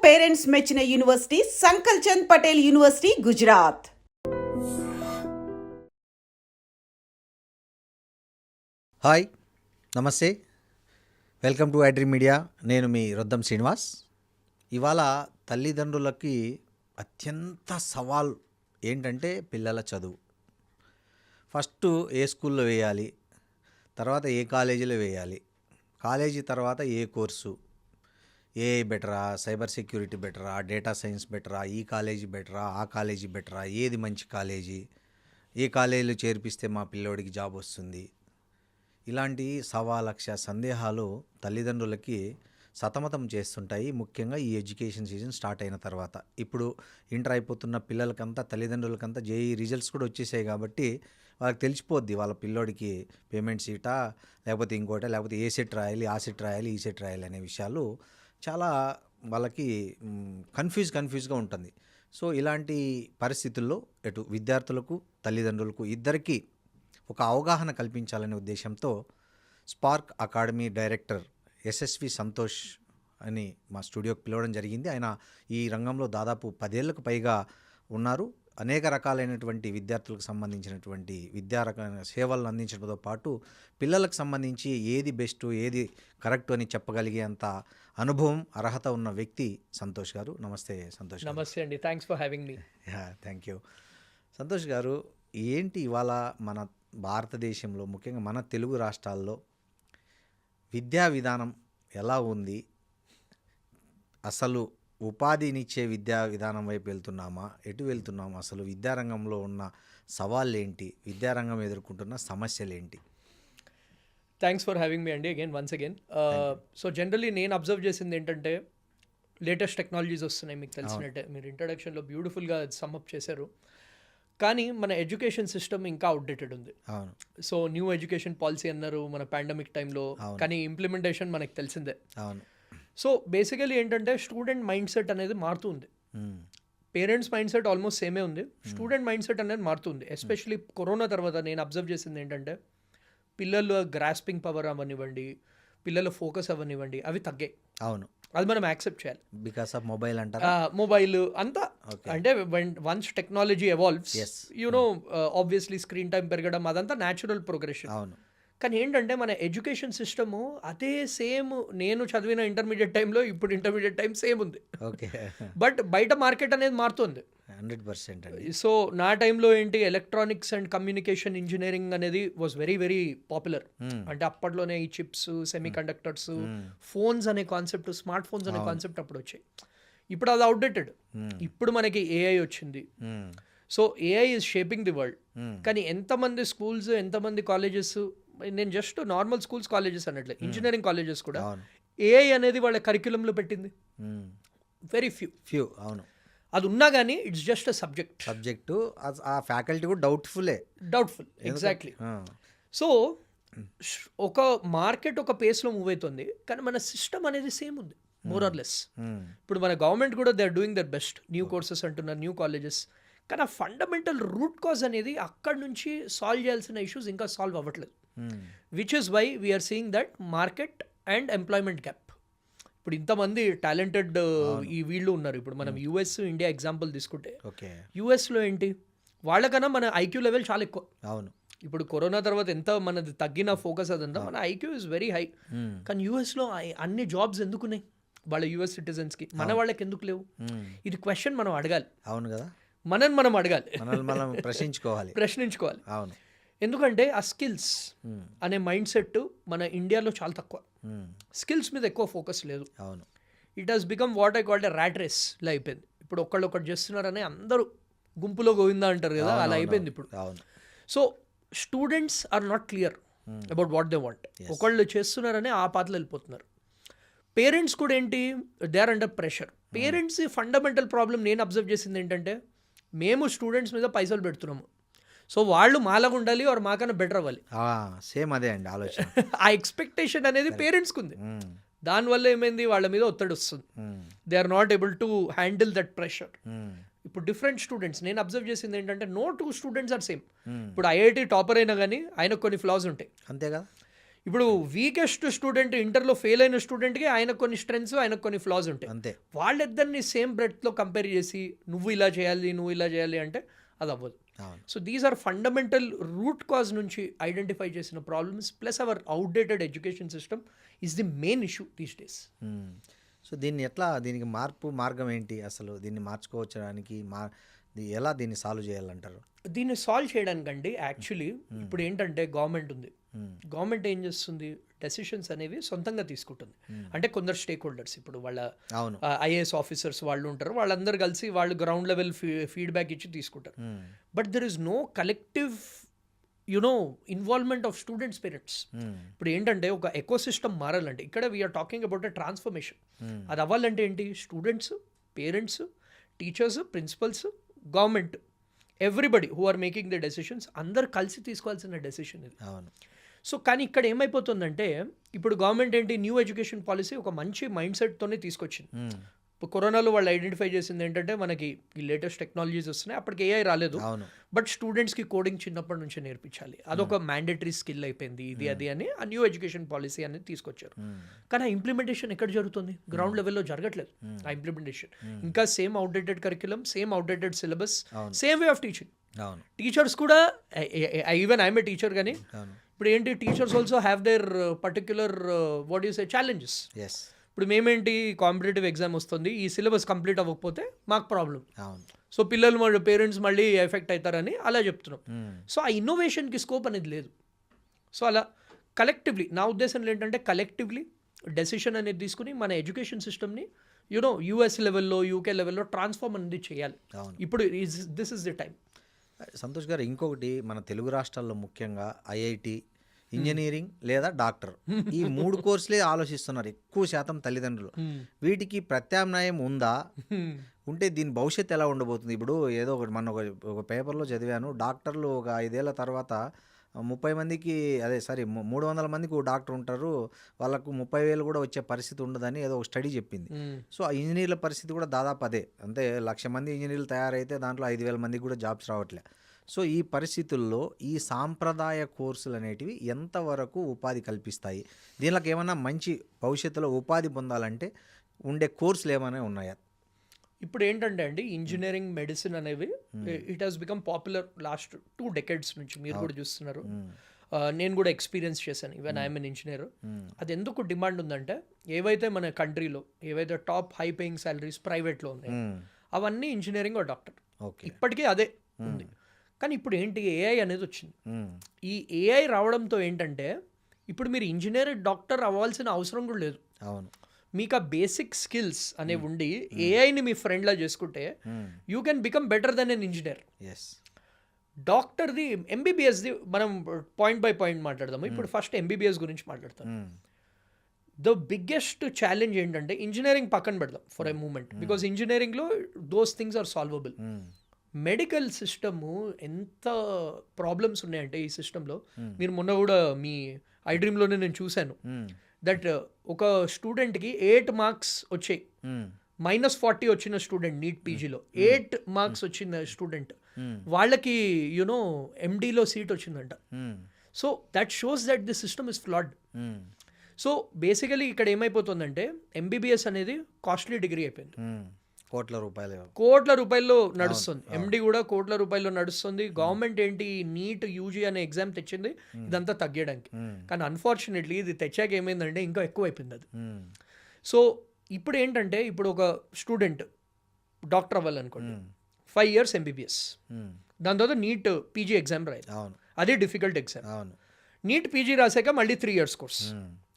Parents మెచ్చిన university Sankalchand Patel university Gujarat. Hi, నమస్తే, welcome to iDream Media. నేను మీ రొద్దం శ్రీనివాస్. ఇవాళ తల్లిదండ్రులకి అత్యంత సవాల్ ఏంటంటే పిల్లల చదువు. ఫస్ట్ ఏ స్కూల్లో వేయాలి, తర్వాత ఏ కాలేజీలో వేయాలి, కాలేజీ తర్వాత ఏ కోర్సు, ఏఐ బెటరా, సైబర్ సెక్యూరిటీ బెటరా, డేటా సైన్స్ బెటరా, ఈ కాలేజీ బెటరా, ఆ కాలేజీ బెటరా, ఏది మంచి కాలేజీ, ఏ కాలేజీలో చేర్పిస్తే మా పిల్లోడికి జాబ్ వస్తుంది, ఇలాంటి సవాలక్ష సందేహాలు తల్లిదండ్రులకి సతమతం చేస్తుంటాయి. ముఖ్యంగా ఈ ఎడ్యుకేషన్ సీజన్ స్టార్ట్ అయిన తర్వాత. ఇప్పుడు ఇంటర్ అయిపోతున్న పిల్లలకంతా, తల్లిదండ్రులకంతా జేఈ రిజల్ట్స్ కూడా వచ్చేసాయి కాబట్టి వాళ్ళకి తెలిసిపోద్ది వాళ్ళ పిల్లోడికి పేమెంట్ సీటా, లేకపోతే ఇంకోటా, లేకపోతే ఏ సెట్ రాయాలి, ఆ సెట్ రాయాలి, ఈ సెట్ రాయాలి అనే విషయాలు చాలా వాళ్ళకి కన్ఫ్యూజ్గా ఉంటుంది. సో ఇలాంటి పరిస్థితుల్లో ఎటు విద్యార్థులకు, తల్లిదండ్రులకు ఇద్దరికీ ఒక అవగాహన కల్పించాలనే ఉద్దేశంతో spark academy director SSV Santosh అని మా స్టూడియోకి పిలవడం జరిగింది. ఆయన ఈ రంగంలో దాదాపు 10 ఏళ్లకు పైగా ఉన్నారు. అనేక రకాలైనటువంటి విద్యార్థులకు సంబంధించినటువంటి విద్యా రకాల సేవలను అందించడంతో పాటు పిల్లలకు సంబంధించి ఏది బెస్ట్, ఏది కరెక్ట్ అని చెప్పగలిగేంత అనుభవం, అర్హత ఉన్న వ్యక్తి సంతోష్ గారు. నమస్తే సంతోష్. నమస్తే అండి, thanks for having me. Thank you. Santosh గారు, ఏంటి ఇవాళ మన భారతదేశంలో, ముఖ్యంగా మన తెలుగు రాష్ట్రాల్లో విద్యా విధానం ఎలా ఉంది? అసలు ఉపాధినిచ్చే విద్యా విధానం వైపు వెళ్తున్నామా, ఎటు వెళ్తున్నామా? అసలు విద్యారంగంలో ఉన్న సవాళ్ళు ఏంటి, విద్యారంగం ఎదుర్కొంటున్న సమస్యలు ఏంటి? థ్యాంక్స్ ఫర్ హ్యావింగ్ మీ అండి వన్స్ అగైన్. సో జనరలీ నేను అబ్జర్వ్ చేసింది ఏంటంటే, లేటెస్ట్ టెక్నాలజీస్ వస్తున్నాయి, మీకు తెలిసినట్టే. మీరు ఇంట్రడక్షన్లో బ్యూటిఫుల్గా సమ్అప్ చేశారు. కానీ మన ఎడ్యుకేషన్ సిస్టమ్ ఇంకా అవుట్డేటెడ్ ఉంది. సో న్యూ ఎడ్యుకేషన్ పాలసీ అన్నారు మన పాండమిక్ టైంలో, కానీ ఇంప్లిమెంటేషన్ మనకు తెలిసిందే. సో బేసికలీ ఏంటంటే, స్టూడెంట్ మైండ్ సెట్ అనేది మారుతుంది. పేరెంట్స్ మైండ్ సెట్ ఆల్మోస్ట్ సేమే ఉంది, స్టూడెంట్ మైండ్ సెట్ అనేది మారుతుంది. ఎస్పెషలీ కరోనా తర్వాత నేను అబ్జర్వ్ చేసింది ఏంటంటే, పిల్లలు గ్రాస్పింగ్ పవర్ అవ్వనివ్వండి, పిల్లల ఫోకస్ అవ్వనివ్వండి, అవి తగ్గాయి. అవును, అది మనం యాక్సెప్ట్ చేయాలి. బికాస్ ఆఫ్ మొబైల్ అంటారా? మొబైల్ అంతా అంటే once technology evolves, you know obviously screen time పెరగడం అదంతా న్యాచురల్ ప్రోగ్రెషన్. అవును. కానీ ఏంటంటే మన ఎడ్యుకేషన్ సిస్టము అదే సేమ్, నేను చదివిన ఇంటర్మీడియట్ టైంలో ఇప్పుడు ఇంటర్మీడియట్ టైం సేమ్ ఉంది. ఓకే. బట్ బయట మార్కెట్ అనేది మారుతుంది. 100% అండి. సో నా టైంలో ఏంటి, ఎలక్ట్రానిక్స్ అండ్ కమ్యూనికేషన్ ఇంజనీరింగ్ అనేది వాజ్ వెరీ వెరీ పాపులర్. అంటే అప్పట్లోనే ఈ చిప్స్, సెమీ కండక్టర్స్, ఫోన్స్ అనే కాన్సెప్ట్, స్మార్ట్ ఫోన్స్ అనే కాన్సెప్ట్ అప్పుడు వచ్చాయి. ఇప్పుడు అది అవుట్డేటెడ్. ఇప్పుడు మనకి ఏఐ వచ్చింది. సో AI is shaping the world. కానీ ఎంతమంది స్కూల్స్, ఎంతమంది కాలేజెస్, నేను జస్ట్ నార్మల్ స్కూల్స్, కాలేజెస్ అన్నట్లే, ఇంజనీరింగ్ కాలేజెస్ కూడా ఏఐ అనేది వాళ్ళ కరిక్యులంలో పెట్టింది? Very few. అవును. అది ఉన్నా కానీ ఇట్స్ జస్ట్ అ సబ్జెక్టు. ఆ ఫ్యాకల్టీ కూడా డౌట్ఫుల్. ఎగ్జాక్ట్లీ. సో ఒక మార్కెట్ ఒక పేస్లో మూవ్ అవుతుంది, కానీ మన సిస్టమ్ అనేది సేమ్ ఉంది, మోర్ ఆర్ లెస్. ఇప్పుడు మన గవర్నమెంట్ కూడా they are doing their best, new courses అంటున్నారు, న్యూ కాలేజెస్. కానీ ఆ ఫండమెంటల్ రూట్ కాజ్ అనేది అక్కడి నుంచి సాల్వ్ చేయాల్సిన ఇష్యూస్ ఇంకా సాల్వ్ అవ్వట్లేదు. Which is why we are seeing that market and employment gap. ఇప్పుడు ఇంతమంది టాలెంటెడ్ ఈ వీళ్ళు ఉన్నారు. ఇప్పుడు మనం యూఎస్, ఇండియా ఎగ్జాంపుల్ తీసుకుంటే, యూఎస్లో ఏంటి, వాళ్ళకన్నా మన ఐక్యూ లెవెల్ చాలా ఎక్కువ. అవును. ఇప్పుడు కరోనా తర్వాత ఎంత మనది తగ్గిన ఫోకస్ అదంతా, మన ఐక్యూ ఇస్ వెరీ హై. కానీ యూఎస్లో అన్ని జాబ్స్ ఎందుకున్నాయి వాళ్ళ యూఎస్ సిటిజన్స్కి, మన వాళ్ళకి ఎందుకు లేవు? ఇది క్వశ్చన్ మనం అడగాలి. అవును కదా, మనం అడగాలి, మనం ప్రశ్నించుకోవాలి. అవును. ఎందుకంటే ఆ స్కిల్స్ అనే మైండ్ సెట్ మన ఇండియాలో చాలా తక్కువ. స్కిల్స్ మీద ఎక్కువ ఫోకస్ లేదు. అవును. It has become what I called a rat రేస్లో అయిపోయింది. ఇప్పుడు ఒకటి చేస్తున్నారని అందరూ గుంపులో గోవిందా అంటారు కదా, అలా అయిపోయింది ఇప్పుడు. So students are not clear about what they want. ఒకళ్ళు చేస్తున్నారని ఆ పాటలు వెళ్ళిపోతున్నారు. పేరెంట్స్ కూడా ఏంటి, they are under pressure. Parents fundamental problem నేను అబ్జర్వ్ చేసింది ఏంటంటే, మేము స్టూడెంట్స్ మీద పైసలు పెడుతున్నాము, సో వాళ్ళు మాలాగా ఉండాలి, ఆర్ మాకన్నా బెటర్ అవ్వాలి. సేమ్ అదే అండి ఆలోచన. ఆ ఎక్స్పెక్టేషన్ అనేది పేరెంట్స్కి ఉంది. దానివల్ల ఏమైంది, వాళ్ళ మీద ఒత్తిడి వస్తుంది. They are not able to handle that pressure. ఇప్పుడు డిఫరెంట్ స్టూడెంట్స్, నేను అబ్జర్వ్ చేసింది ఏంటంటే, no two students are same. ఇప్పుడు ఐఐటి టాపర్ అయినా కానీ ఆయనకు కొన్ని ఫ్లాస్ ఉంటాయి. అంతేగా. ఇప్పుడు వీకెస్ట్ స్టూడెంట్ ఇంటర్లో ఫెయిల్ అయిన స్టూడెంట్కి ఆయన కొన్ని స్ట్రెంగ్స్ ఆయన కొన్ని ఫ్లాస్ ఉంటాయి. అంతే. వాళ్ళిద్దరిని సేమ్ బ్రెడ్లో కంపేర్ చేసి నువ్వు ఇలా చేయాలి అంటే అది అవ్వదు. అవును. So these are fundamental root cause నుంచి ఐడెంటిఫై చేసిన problems plus our outdated education system is the main issue these days. So దీనికి మార్గం ఏంటి అసలు? దీన్ని మార్చుకోవచ్చడానికి ఎలా దీన్ని సాల్వ్ చేయాలంటారు? దీన్ని సాల్వ్ చేయడానికండి యాక్చువల్లీ ఇప్పుడు ఏంటంటే గవర్నమెంట్ ఉంది. గవర్నమెంట్ ఏం చేస్తుంది, డెసిషన్స్ అనేవి సొంతంగా తీసుకుంటుంది. అంటే కొందరు స్టేక్ హోల్డర్స్, ఇప్పుడు వాళ్ళ ఐఏఎస్ ఆఫీసర్స్ వాళ్ళు ఉంటారు, వాళ్ళందరూ కలిసి వాళ్ళు గ్రౌండ్ లెవెల్ ఫీడ్బ్యాక్ ఇచ్చి తీసుకుంటారు. But there is no collective involvement of students, parents. ఇప్పుడు ఏంటంటే ఒక ఎకోసిస్టమ్ మారాలంటే ఇక్కడ we are talking about a transformation. అది అవ్వాలంటే ఏంటి, students, parents, teachers, principals, government, everybody who are making the decisions అందరు కలిసి తీసుకోవాల్సిన డెసిషన్ ఇది. సో కానీ ఇక్కడ ఏమైపోతుందంటే ఇప్పుడు గవర్నమెంట్ ఏంటి, న్యూ ఎడ్యుకేషన్ పాలసీ ఒక మంచి మైండ్ సెట్తోనే తీసుకొచ్చింది. ఇప్పుడు కరోనాలో వాళ్ళు ఐడెంటిఫై చేసింది ఏంటంటే మనకి ఈ లేటెస్ట్ టెక్నాలజీస్ వస్తున్నాయి, అప్పటికి ఏఐ రాలేదు, బట్ స్టూడెంట్స్కి కోడింగ్ చిన్నప్పటి నుంచే నేర్పించాలి, అదొక మ్యాండేటరీ స్కిల్ అయిపోయింది ఇది అది అని ఆ న్యూ ఎడ్యుకేషన్ పాలసీ అనేది తీసుకొచ్చారు. కానీ ఆ ఇంప్లిమెంటేషన్ ఎక్కడ జరుగుతుంది, గ్రౌండ్ లెవెల్లో జరగట్లేదు ఆ ఇంప్లిమెంటేషన్. ఇంకా same outdated curriculum, same outdated syllabus, same way of teaching. Teachers కూడా ఈవెన్ ఐఎమ్ ఏ టీచర్, కానీ ఇప్పుడు ఏంటి teachers also have their particular what you say challenges. ఇప్పుడు మేమేంటి, కాంపిటేటివ్ ఎగ్జామ్ వస్తుంది, ఈ సిలబస్ కంప్లీట్ అవ్వకపోతే మాకు ప్రాబ్లం, సో పిల్లలు పేరెంట్స్ మళ్ళీ ఎఫెక్ట్ అవుతారని అలా చెప్తున్నాం. సో ఆ ఇన్నోవేషన్కి స్కోప్ అనేది లేదు. సో అలా కలెక్టివ్లీ, నా ఉద్దేశంలో ఏంటంటే కలెక్టివ్లీ డెసిషన్ అనేది తీసుకుని మన ఎడ్యుకేషన్ సిస్టమ్ని యూఎస్ లెవెల్లో, యూకే లెవెల్లో ట్రాన్స్ఫార్మ్ అనేది చేయాలి. ఇప్పుడు this is the time. Santosh గారు, ఇంకొకటి మన తెలుగు రాష్ట్రాల్లో ముఖ్యంగా ఐఐటి, ఇంజనీరింగ్ లేదా డాక్టర్, ఈ 3 కోర్సులే ఆలోచిస్తున్నారు ఎక్కువ శాతం తల్లిదండ్రులు. వీటికి ప్రత్యామ్నాయం ఉందా? ఉంటే దీని భవిష్యత్తు ఎలా ఉండబోతుంది? ఇప్పుడు ఏదో ఒకటి మన ఒక పేపర్లో చదివాను, డాక్టర్లు ఒక 5 ఏళ్ల తర్వాత 30 మందికి 300 మందికి ఒక డాక్టర్ ఉంటారు, వాళ్ళకు 30,000 కూడా వచ్చే పరిస్థితి ఉండదని ఏదో ఒక స్టడీ చెప్పింది. సో ఆ ఇంజనీర్ల పరిస్థితి కూడా దాదాపు అదే. అంటే 1,00,000 మంది ఇంజనీర్లు తయారైతే దాంట్లో 5,000 మందికి కూడా జాబ్స్ రావట్లే. సో ఈ పరిస్థితుల్లో ఈ సాంప్రదాయ కోర్సులు అనేటివి ఎంతవరకు ఉపాధి కల్పిస్తాయి? దీనికి ఏమైనా మంచి భవిష్యత్తులో ఉపాధి పొందాలంటే ఉండే కోర్సులు ఏమైనా ఉన్నాయా? ఇప్పుడు ఏంటంటే అండి, ఇంజనీరింగ్, మెడిసిన్ అనేవి it has become popular last 2 decades నుంచి. మీరు కూడా చూస్తున్నారు, నేను కూడా ఎక్స్పీరియన్స్ చేశాను, ఈవెన్ ఐఎమ్ ఎన్ ఇంజనీర్. అది ఎందుకు డిమాండ్ ఉందంటే ఏవైతే మన కంట్రీలో ఏవైతే టాప్ హై పేయింగ్ సాలరీస్ ప్రైవేట్లో ఉన్నాయి అవన్నీ ఇంజనీరింగ్ ఆర్ డాక్టర్, ఇప్పటికీ అదే ఉంది. కానీ ఇప్పుడు ఏంటి, ఏఐ అనేది వచ్చింది. ఈ ఏఐ రావడంతో ఏంటంటే ఇప్పుడు మీరు ఇంజనీర్, డాక్టర్ అవ్వాల్సిన అవసరం కూడా లేదు. మీకు ఆ బేసిక్ స్కిల్స్ అనేవి ఉండి ఏఐని మీ ఫ్రెండ్లా చేసుకుంటే you can become better then an engineer. డాక్టర్ది, ఎంబీబీఎస్ది మనం పాయింట్ బై పాయింట్ మాట్లాడదాము. ఇప్పుడు ఫస్ట్ ఎంబీబీఎస్ గురించి మాట్లాడతాం. ద బిగ్గెస్ట్ ఛాలెంజ్ ఏంటంటే, ఇంజనీరింగ్ పక్కన పెడదాం ఫర్ ఎ మూమెంట్, బికాస్ ఇంజనీరింగ్లో those things are solvable. Medical system ఎంత ప్రాబ్లమ్స్ ఉన్నాయంటే ఈ సిస్టంలో, మీరు మొన్న కూడా మీ ఐ డ్రీమ్లోనే నేను చూశాను దట్ ఒక స్టూడెంట్కి 8 మార్క్స్ వచ్చాయి, -40 వచ్చిన స్టూడెంట్ నీట్ పీజీలో 8 మార్క్స్ వచ్చిన స్టూడెంట్, వాళ్ళకి ఎండీలో సీట్ వచ్చిందంట. So that shows that the system is ఫ్లాడ్. So basically ఇక్కడ ఏమైపోతుందంటే ఎంబీబీఎస్ అనేది కాస్ట్లీ డిగ్రీ అయిపోయింది, కోట్ల రూపాయల్లో నడుస్తుంది. ఎండి కూడా కోట్ల రూపాయల్లో నడుస్తుంది. గవర్నమెంట్ ఏంటి, నీట్ యూజీ అనే ఎగ్జామ్ తెచ్చింది ఇదంతా తగ్గడానికి, కానీ అన్ఫార్చునేట్లీ ఇది తెచ్చాక ఏమైందంటే ఇంకా ఎక్కువ అయిపోయింది అది. సో ఇప్పుడు ఏంటంటే, ఇప్పుడు ఒక స్టూడెంట్ డాక్టర్ అవ్వాలనుకోండి, 5 years ఎంబీబీఎస్, దాని తర్వాత నీట్ పీజీ ఎగ్జామ్ రాయాలి, అదే డిఫికల్ట్ ఎగ్జామ్. నీట్ పీజీ రాసాక మళ్ళీ 3 years కోర్స్,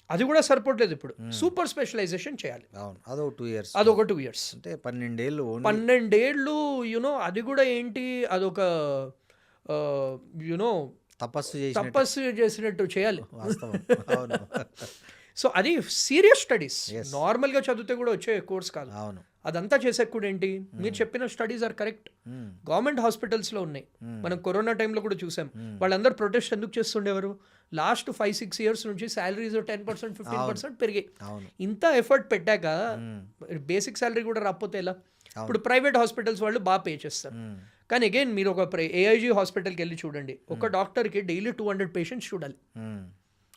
అది కూడా సరిపోవట్లేదు. ఇప్పుడు సూపర్ స్పెషలైజేషన్ చేయాలి, అదొక 2 years, అంటే 12 ఏళ్ళు. అది కూడా ఏంటి, అదొక తపస్సు చేసినట్టు చేయాలి. సో అది సీరియస్ స్టడీస్, నార్మల్గా చదివితే కూడా వచ్చే కోర్స్ కాదు. అదంతా చేసే కూడా ఏంటి, మీరు చెప్పిన స్టడీస్ ఆర్ కరెక్ట్, గవర్నమెంట్ హాస్పిటల్స్లో ఉన్నాయి. మనం కరోనా టైంలో కూడా చూసాం, వాళ్ళందరూ ప్రొటెస్ట్ ఎందుకు చేస్తుండేవారు, లాస్ట్ 5-6 years నుంచి శాలరీస్ 10%, 15% పెరిగాయి. ఇంత ఎఫర్ట్ పెట్టాక బేసిక్ శాలరీ కూడా రాకపోతే ఎలా? ఇప్పుడు ప్రైవేట్ హాస్పిటల్స్ వాళ్ళు బాగా పే చేస్తారు, కానీ అగైన్ మీరు ఒక ఏఐజీ హాస్పిటల్కి వెళ్ళి చూడండి, ఒక డాక్టర్కి డైలీ 200 పేషెంట్స్ చూడాలి.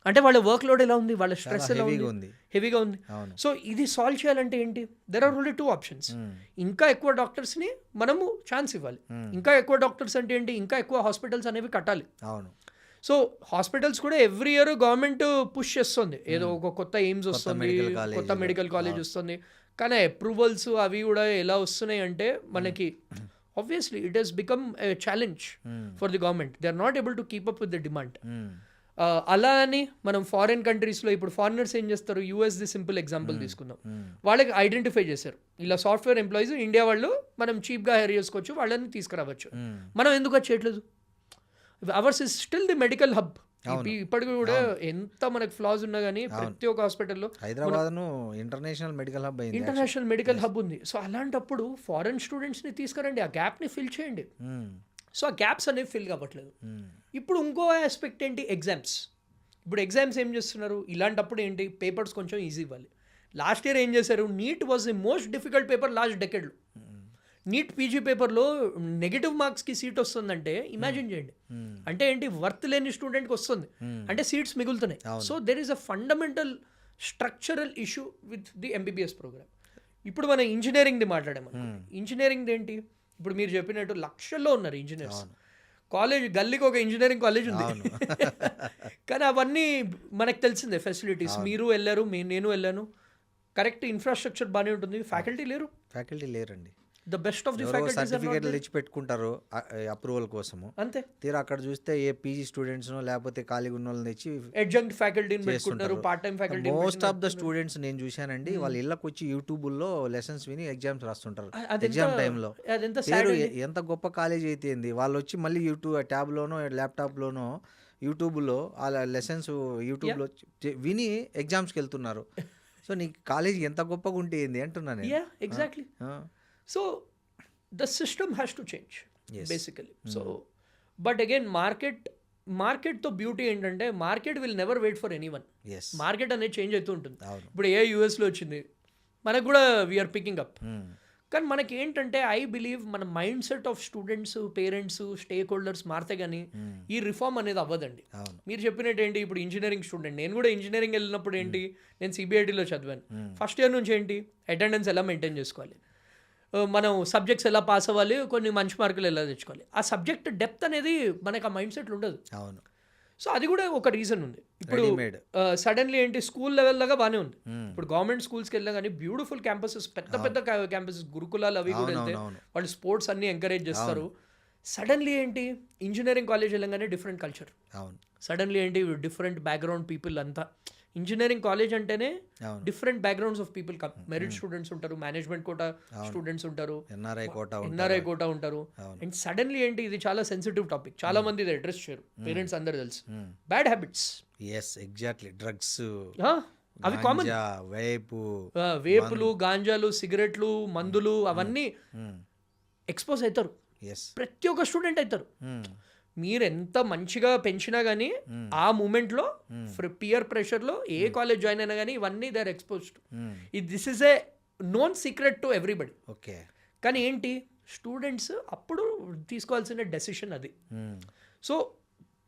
అంటే వాళ్ళ వర్క్ లోడ్ ఎలా ఉంది, వాళ్ళ స్ట్రెస్ ఎలా heavy గా ఉంది, ఉంది. హెవీగా ఉంది. అవును. సో ఇది సాల్వ్ చేయాలంటే ఏంటి, దెర్ ఆర్ ఓన్లీ 2 ఆప్షన్స్. ఇంకా ఎక్కువ డాక్టర్స్ని మనము ఛాన్స్ ఇవ్వాలి. ఇంకా ఎక్కువ డాక్టర్స్ అంటే ఏంటి, ఇంకా ఎక్కువ హాస్పిటల్స్ అనేవి కట్టాలి. అవును. సో హాస్పిటల్స్ కూడా ఎవ్రీ ఇయర్ గవర్నమెంట్ పుష్ చేస్తుంది, ఏదో ఒక కొత్త ఎయిమ్స్ వస్తుంది, medical college కొత్త మెడికల్ కాలేజ్ వస్తుంది. కానీ అప్రూవల్స్ అవి కూడా ఎలా వస్తున్నాయి అంటే మనకి obviously it has become a challenge for the government. They are not able to keep up with the demand. అలా అని మనం ఫారిన్ కంట్రీస్లో ఇప్పుడు ఫారినర్స్ ఏం చేస్తారు, యూఎస్ది సింపుల్ ఎగ్జాంపుల్ తీసుకుందాం. వాళ్ళకి ఐడెంటిఫై చేశారు, ఇలా సాఫ్ట్వేర్ ఎంప్లాయీస్ ఇండియా వాళ్ళు మనం చీప్గా హైర్ చేసుకోవచ్చు, వాళ్ళని తీసుకురావచ్చు. మనం ఎందుకు అది చేయట్లేదు? Hours is still the medical hub. ఇప్పటికి కూడా ఎంత మనకు ఫ్లాస్ ఉన్నా కానీ ప్రతి ఒక్క హాస్పిటల్లో హైదరాబాద్ ఇంటర్నేషనల్ మెడికల్ హబ్ అయింది, ఇంటర్నేషనల్ మెడికల్ హబ్ ఉంది. సో అలాంటప్పుడు ఫారెన్ స్టూడెంట్స్ని తీసుకురండి, ఆ గ్యాప్ని ఫిల్ చేయండి. సో ఆ గ్యాప్స్ అనేవి ఫిల్ కావట్లేదు. ఇప్పుడు ఇంకో ఆస్పెక్ట్ ఏంటి, ఎగ్జామ్స్. ఇప్పుడు ఎగ్జామ్స్ ఏం చేస్తున్నారు, ఇలాంటప్పుడు ఏంటి, పేపర్స్ కొంచెం ఈజీ ఇవ్వాలి. లాస్ట్ ఇయర్ ఏం చేశారు, NEET was the most difficult paper last డెకెడ్లో. నీట్ పీజీ పేపర్లో నెగిటివ్ మార్క్స్కి సీట్ వస్తుందంటే ఇమాజిన్ చేయండి. అంటే ఏంటి, వర్త్ లేని స్టూడెంట్కి వస్తుంది అంటే సీట్స్ మిగులుతున్నాయి. So there is a fundamental structural issue with the MBBS programme. ఇప్పుడు మనం ఇంజనీరింగ్ది మాట్లాడాము. ఇంజనీరింగ్ది ఏంటి, ఇప్పుడు మీరు చెప్పినట్టు లక్షల్లో ఉన్నారు ఇంజనీర్స్. కాలేజ్ గల్లీకి ఒక ఇంజనీరింగ్ కాలేజ్ ఉంది. కానీ అవన్నీ మనకు తెలిసిందే ఫెసిలిటీస్. మీరు వెళ్ళారు, నేను వెళ్ళాను, కరెక్ట్ ఇన్ఫ్రాస్ట్రక్చర్ బాగానే ఉంటుంది, ఫ్యాకల్టీ లేరండి. The best of the faculties సర్టిఫికేట్లు తెచ్చి పెట్టుకుంటారు అప్రూవల్ కోసము, అంతే. తీరా అక్కడ చూస్తే ఏ పీజీ స్టూడెంట్స్ లేకపోతే ఖాళీగా ఉన్న వాళ్ళని తెచ్చి అడ్జంక్ట్ ఫ్యాకల్టీని పెట్టుకుంటారు, part time faculty. Most of the students నేను చూశానండి, వాళ్ళ ఇళ్ళకి వచ్చి యూట్యూబ్లో లెసన్స్ విని ఎగ్జామ్స్ రాస్తుంటారు. ఎగ్జామ్ టైంలో ఎంత గొప్ప కాలేజ్ అయితే ఏంది, వాళ్ళు వచ్చి మళ్ళీ యూట్యూబ్ ట్యాబ్లోనో ల్యాప్టాప్లోనో యూట్యూబ్లో ఆ లెసన్స్ యూట్యూబ్లో విని ఎగ్జామ్స్కి వెళ్తున్నారు. సో నీ కాలేజ్ ఎంత గొప్పగా ఉంటే ఏంది అంటున్నాను. Exactly. So the system has to change basically. So but again మార్కెట్తో బ్యూటీ ఏంటంటే market will never wait for any one. Market అనేది చేంజ్ అవుతూ ఉంటుంది. ఇప్పుడు ఏ యూఎస్లో వచ్చింది, మనకు కూడా వీఆర్ పికింగ్ అప్. కానీ మనకి ఏంటంటే ఐ బిలీవ్ మన mind set of students, parents, stake holders మారితే కానీ ఈ రిఫార్మ్ అనేది అవ్వదండి. మీరు చెప్పినట్టు ఏంటి, ఇప్పుడు ఇంజనీరింగ్ స్టూడెంట్, నేను కూడా ఇంజనీరింగ్ వెళ్ళినప్పుడు ఏంటి, నేను సిబిఐటీలో చదివాను. ఫస్ట్ ఇయర్ నుంచి ఏంటి, అటెండెన్స్ ఎలా మెయింటైన్ చేసుకోవాలి, మనం సబ్జెక్ట్స్ ఎలా పాస్ అవ్వాలి, కొన్ని మంచి మార్కులు ఎలా తెచ్చుకోవాలి, ఆ సబ్జెక్ట్ డెప్త్ అనేది మనకు ఆ మైండ్ సెట్లు ఉండదు. అవును. సో అది కూడా ఒక రీజన్ ఉంది. ఇప్పుడు సడన్లీ ఏంటి, స్కూల్ లెవెల్ దాకా బాగానే ఉంది. ఇప్పుడు గవర్నమెంట్ స్కూల్స్కి వెళ్ళినా కానీ బ్యూటిఫుల్ క్యాంపసెస్, పెద్ద క్యాంపసెస్, గురుకులాలు అవి కూడా వెళ్తే వాళ్ళు స్పోర్ట్స్ అన్ని ఎంకరేజ్ చేస్తారు. సడన్లీ ఏంటి, ఇంజనీరింగ్ కాలేజ్ వెళ్ళగానే డిఫరెంట్ కల్చర్, సడన్లీ ఏంటి డిఫరెంట్ బ్యాక్గ్రౌండ్ పీపుల్ అంతా. ఇంజనీరింగ్ కాలేజ్ అంటేనే different backgrounds of people, merit students ఉంటారు, మేనేజ్మెంట్ కోటా స్టూడెంట్స్ ఉంటారు, ఎన్ఆర్ఐ కోటా ఉంటారు. అండ్ సడన్లీ ఏంటి, ఇది చాలా సెన్సిటివ్ టాపిక్, చాలా మంది ఇది అడ్రస్ చేయరు, పేరెంట్స్ అందరు తెలుసు. బ్యాడ్ హ్యాబిట్స్, ఎగ్జాక్ట్లీ, డ్రగ్స్ అవి కామన్. వేపులు, గాంజాలు, సిగరెట్లు, మందులు అవన్నీ ఎక్స్పోజ్ అవుతారు, ప్రతి ఒక్క స్టూడెంట్ అవుతారు. మీరు ఎంత మంచిగా పెంచినా కానీ ఆ మూమెంట్లో పియర్ ప్రెషర్లో ఏ కాలేజ్ జాయిన్ అయినా కానీ ఇవన్నీ they are exposed. This is a known secret to everybody. Okay. కానీ ఏంటి, స్టూడెంట్స్ అప్పుడు తీసుకోవాల్సిన డెసిషన్ అది. సో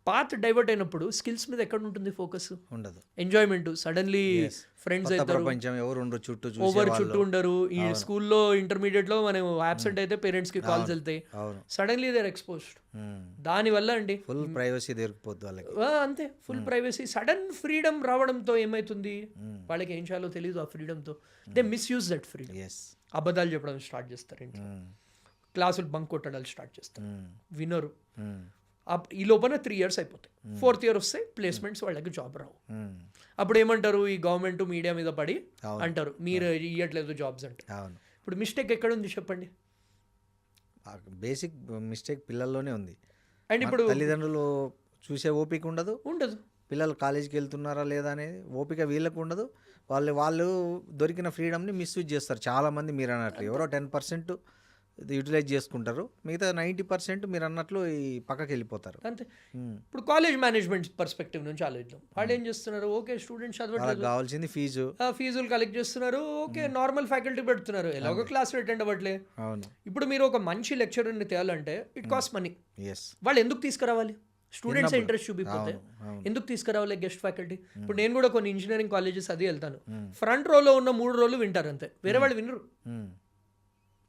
పాత్ డైవర్ట్ అయినప్పుడు స్కిల్స్ మీద ఎక్కడ ఉంటుంది ఫోకస్, ఉండదు. ఎంజాయ్మెంట్, సడన్లీ ఫ్రెండ్స్ అవుతారు, ఓవర్ చుట్టూ ఉండరు. ఈ స్కూల్లో ఇంటర్మీడియట్ లో మనం అబ్సెంట్ అయితే పేరెంట్స్ కి కాల్స్ వెళ్తాయి, సడన్లీ దే ఆర్ ఎక్స్పోజ్డ్. దానివల్ల అండి ఫుల్ ప్రైవసీ దొరికిపోద్ది వాళ్ళకి. అంతే, ఫుల్ ప్రైవసీ. సడన్ ఫ్రీడమ్ రావడంతో ఏమవుతుంది, వాళ్ళకి ఏం చేయాలో తెలియదు. ఆ ఫ్రీడమ్తో దే మిస్యూజ్ దట్ ఫ్రీడమ్. అబద్ధాలు చెప్పడం స్టార్ట్ చేస్తారు, ఇంట్లో క్లాసులు బంక్ కొట్టడాలు స్టార్ట్ చేస్తారు, వినరు. ఈ లోపల 3 years అయిపోతాయి, 4th year వస్తే ప్లేస్మెంట్స్ వాళ్ళకి జాబ్ రావు. అప్పుడు ఏమంటారు, ఈ గవర్నమెంట్ మీడియా మీద పడి అంటారు మీరు ఇవ్వట్లేదు జాబ్స్ అంటే. ఇప్పుడు మిస్టేక్ ఎక్కడ ఉంది చెప్పండి? బేసిక్ మిస్టేక్ పిల్లల్లోనే ఉంది. అండ్ ఇప్పుడు తల్లిదండ్రులు చూసే ఓపిక ఉండదు, పిల్లలు కాలేజీకి వెళ్తున్నారా లేదా అనేది ఓపిక వీళ్ళకు ఉండదు. వాళ్ళు దొరికిన ఫ్రీడమ్ని మిస్యూజ్ చేస్తారు చాలామంది. మీరు అన్నట్లు ఎవరో 10% యూటిలైజ్ చేసుకుంటారు, మిగతా 90% మీరు అన్నట్లు ఈ పక్కకి వెళ్ళిపోతారు. అంతే. ఇప్పుడు కాలేజ్ మేనేజ్మెంట్ పర్స్పెక్టివ్ నుంచి ఆలోచిద్దాం. వాళ్ళు ఏం చేస్తున్నారు, ఓకే స్టూడెంట్స్ చదవట్లేదు, కావాల్సింది ఫీజులు కలెక్ట్ చేస్తున్నారు, ఓకే నార్మల్ ఫ్యాకల్టీ పెడుతున్నారు, ఎలాగో క్లాస్ అటెండ్ అవ్వట్లే. ఇప్పుడు మీరు ఒక మంచి లెక్చరర్ని తేయాలంటే ఇట్ కాస్ట్ మనీ. వాళ్ళు ఎందుకు తీసుకురావాలి? స్టూడెంట్స్ చిన్నప్పుడు. ఇంట్రెస్ట్ చూపిపోతే అవును. ఎందుకు తీసుకురావాలి గెస్ట్ ఫ్యాకల్టీ? ఇప్పుడు నేను కూడా కొన్ని ఇంజనీరింగ్ కాలేజెస్ అది వెళ్తాను, ఫ్రంట్ రోలో ఉన్న 3 రోజులు వింటారు అంతే, వేరే వాళ్ళు వినరు, మ్మ్.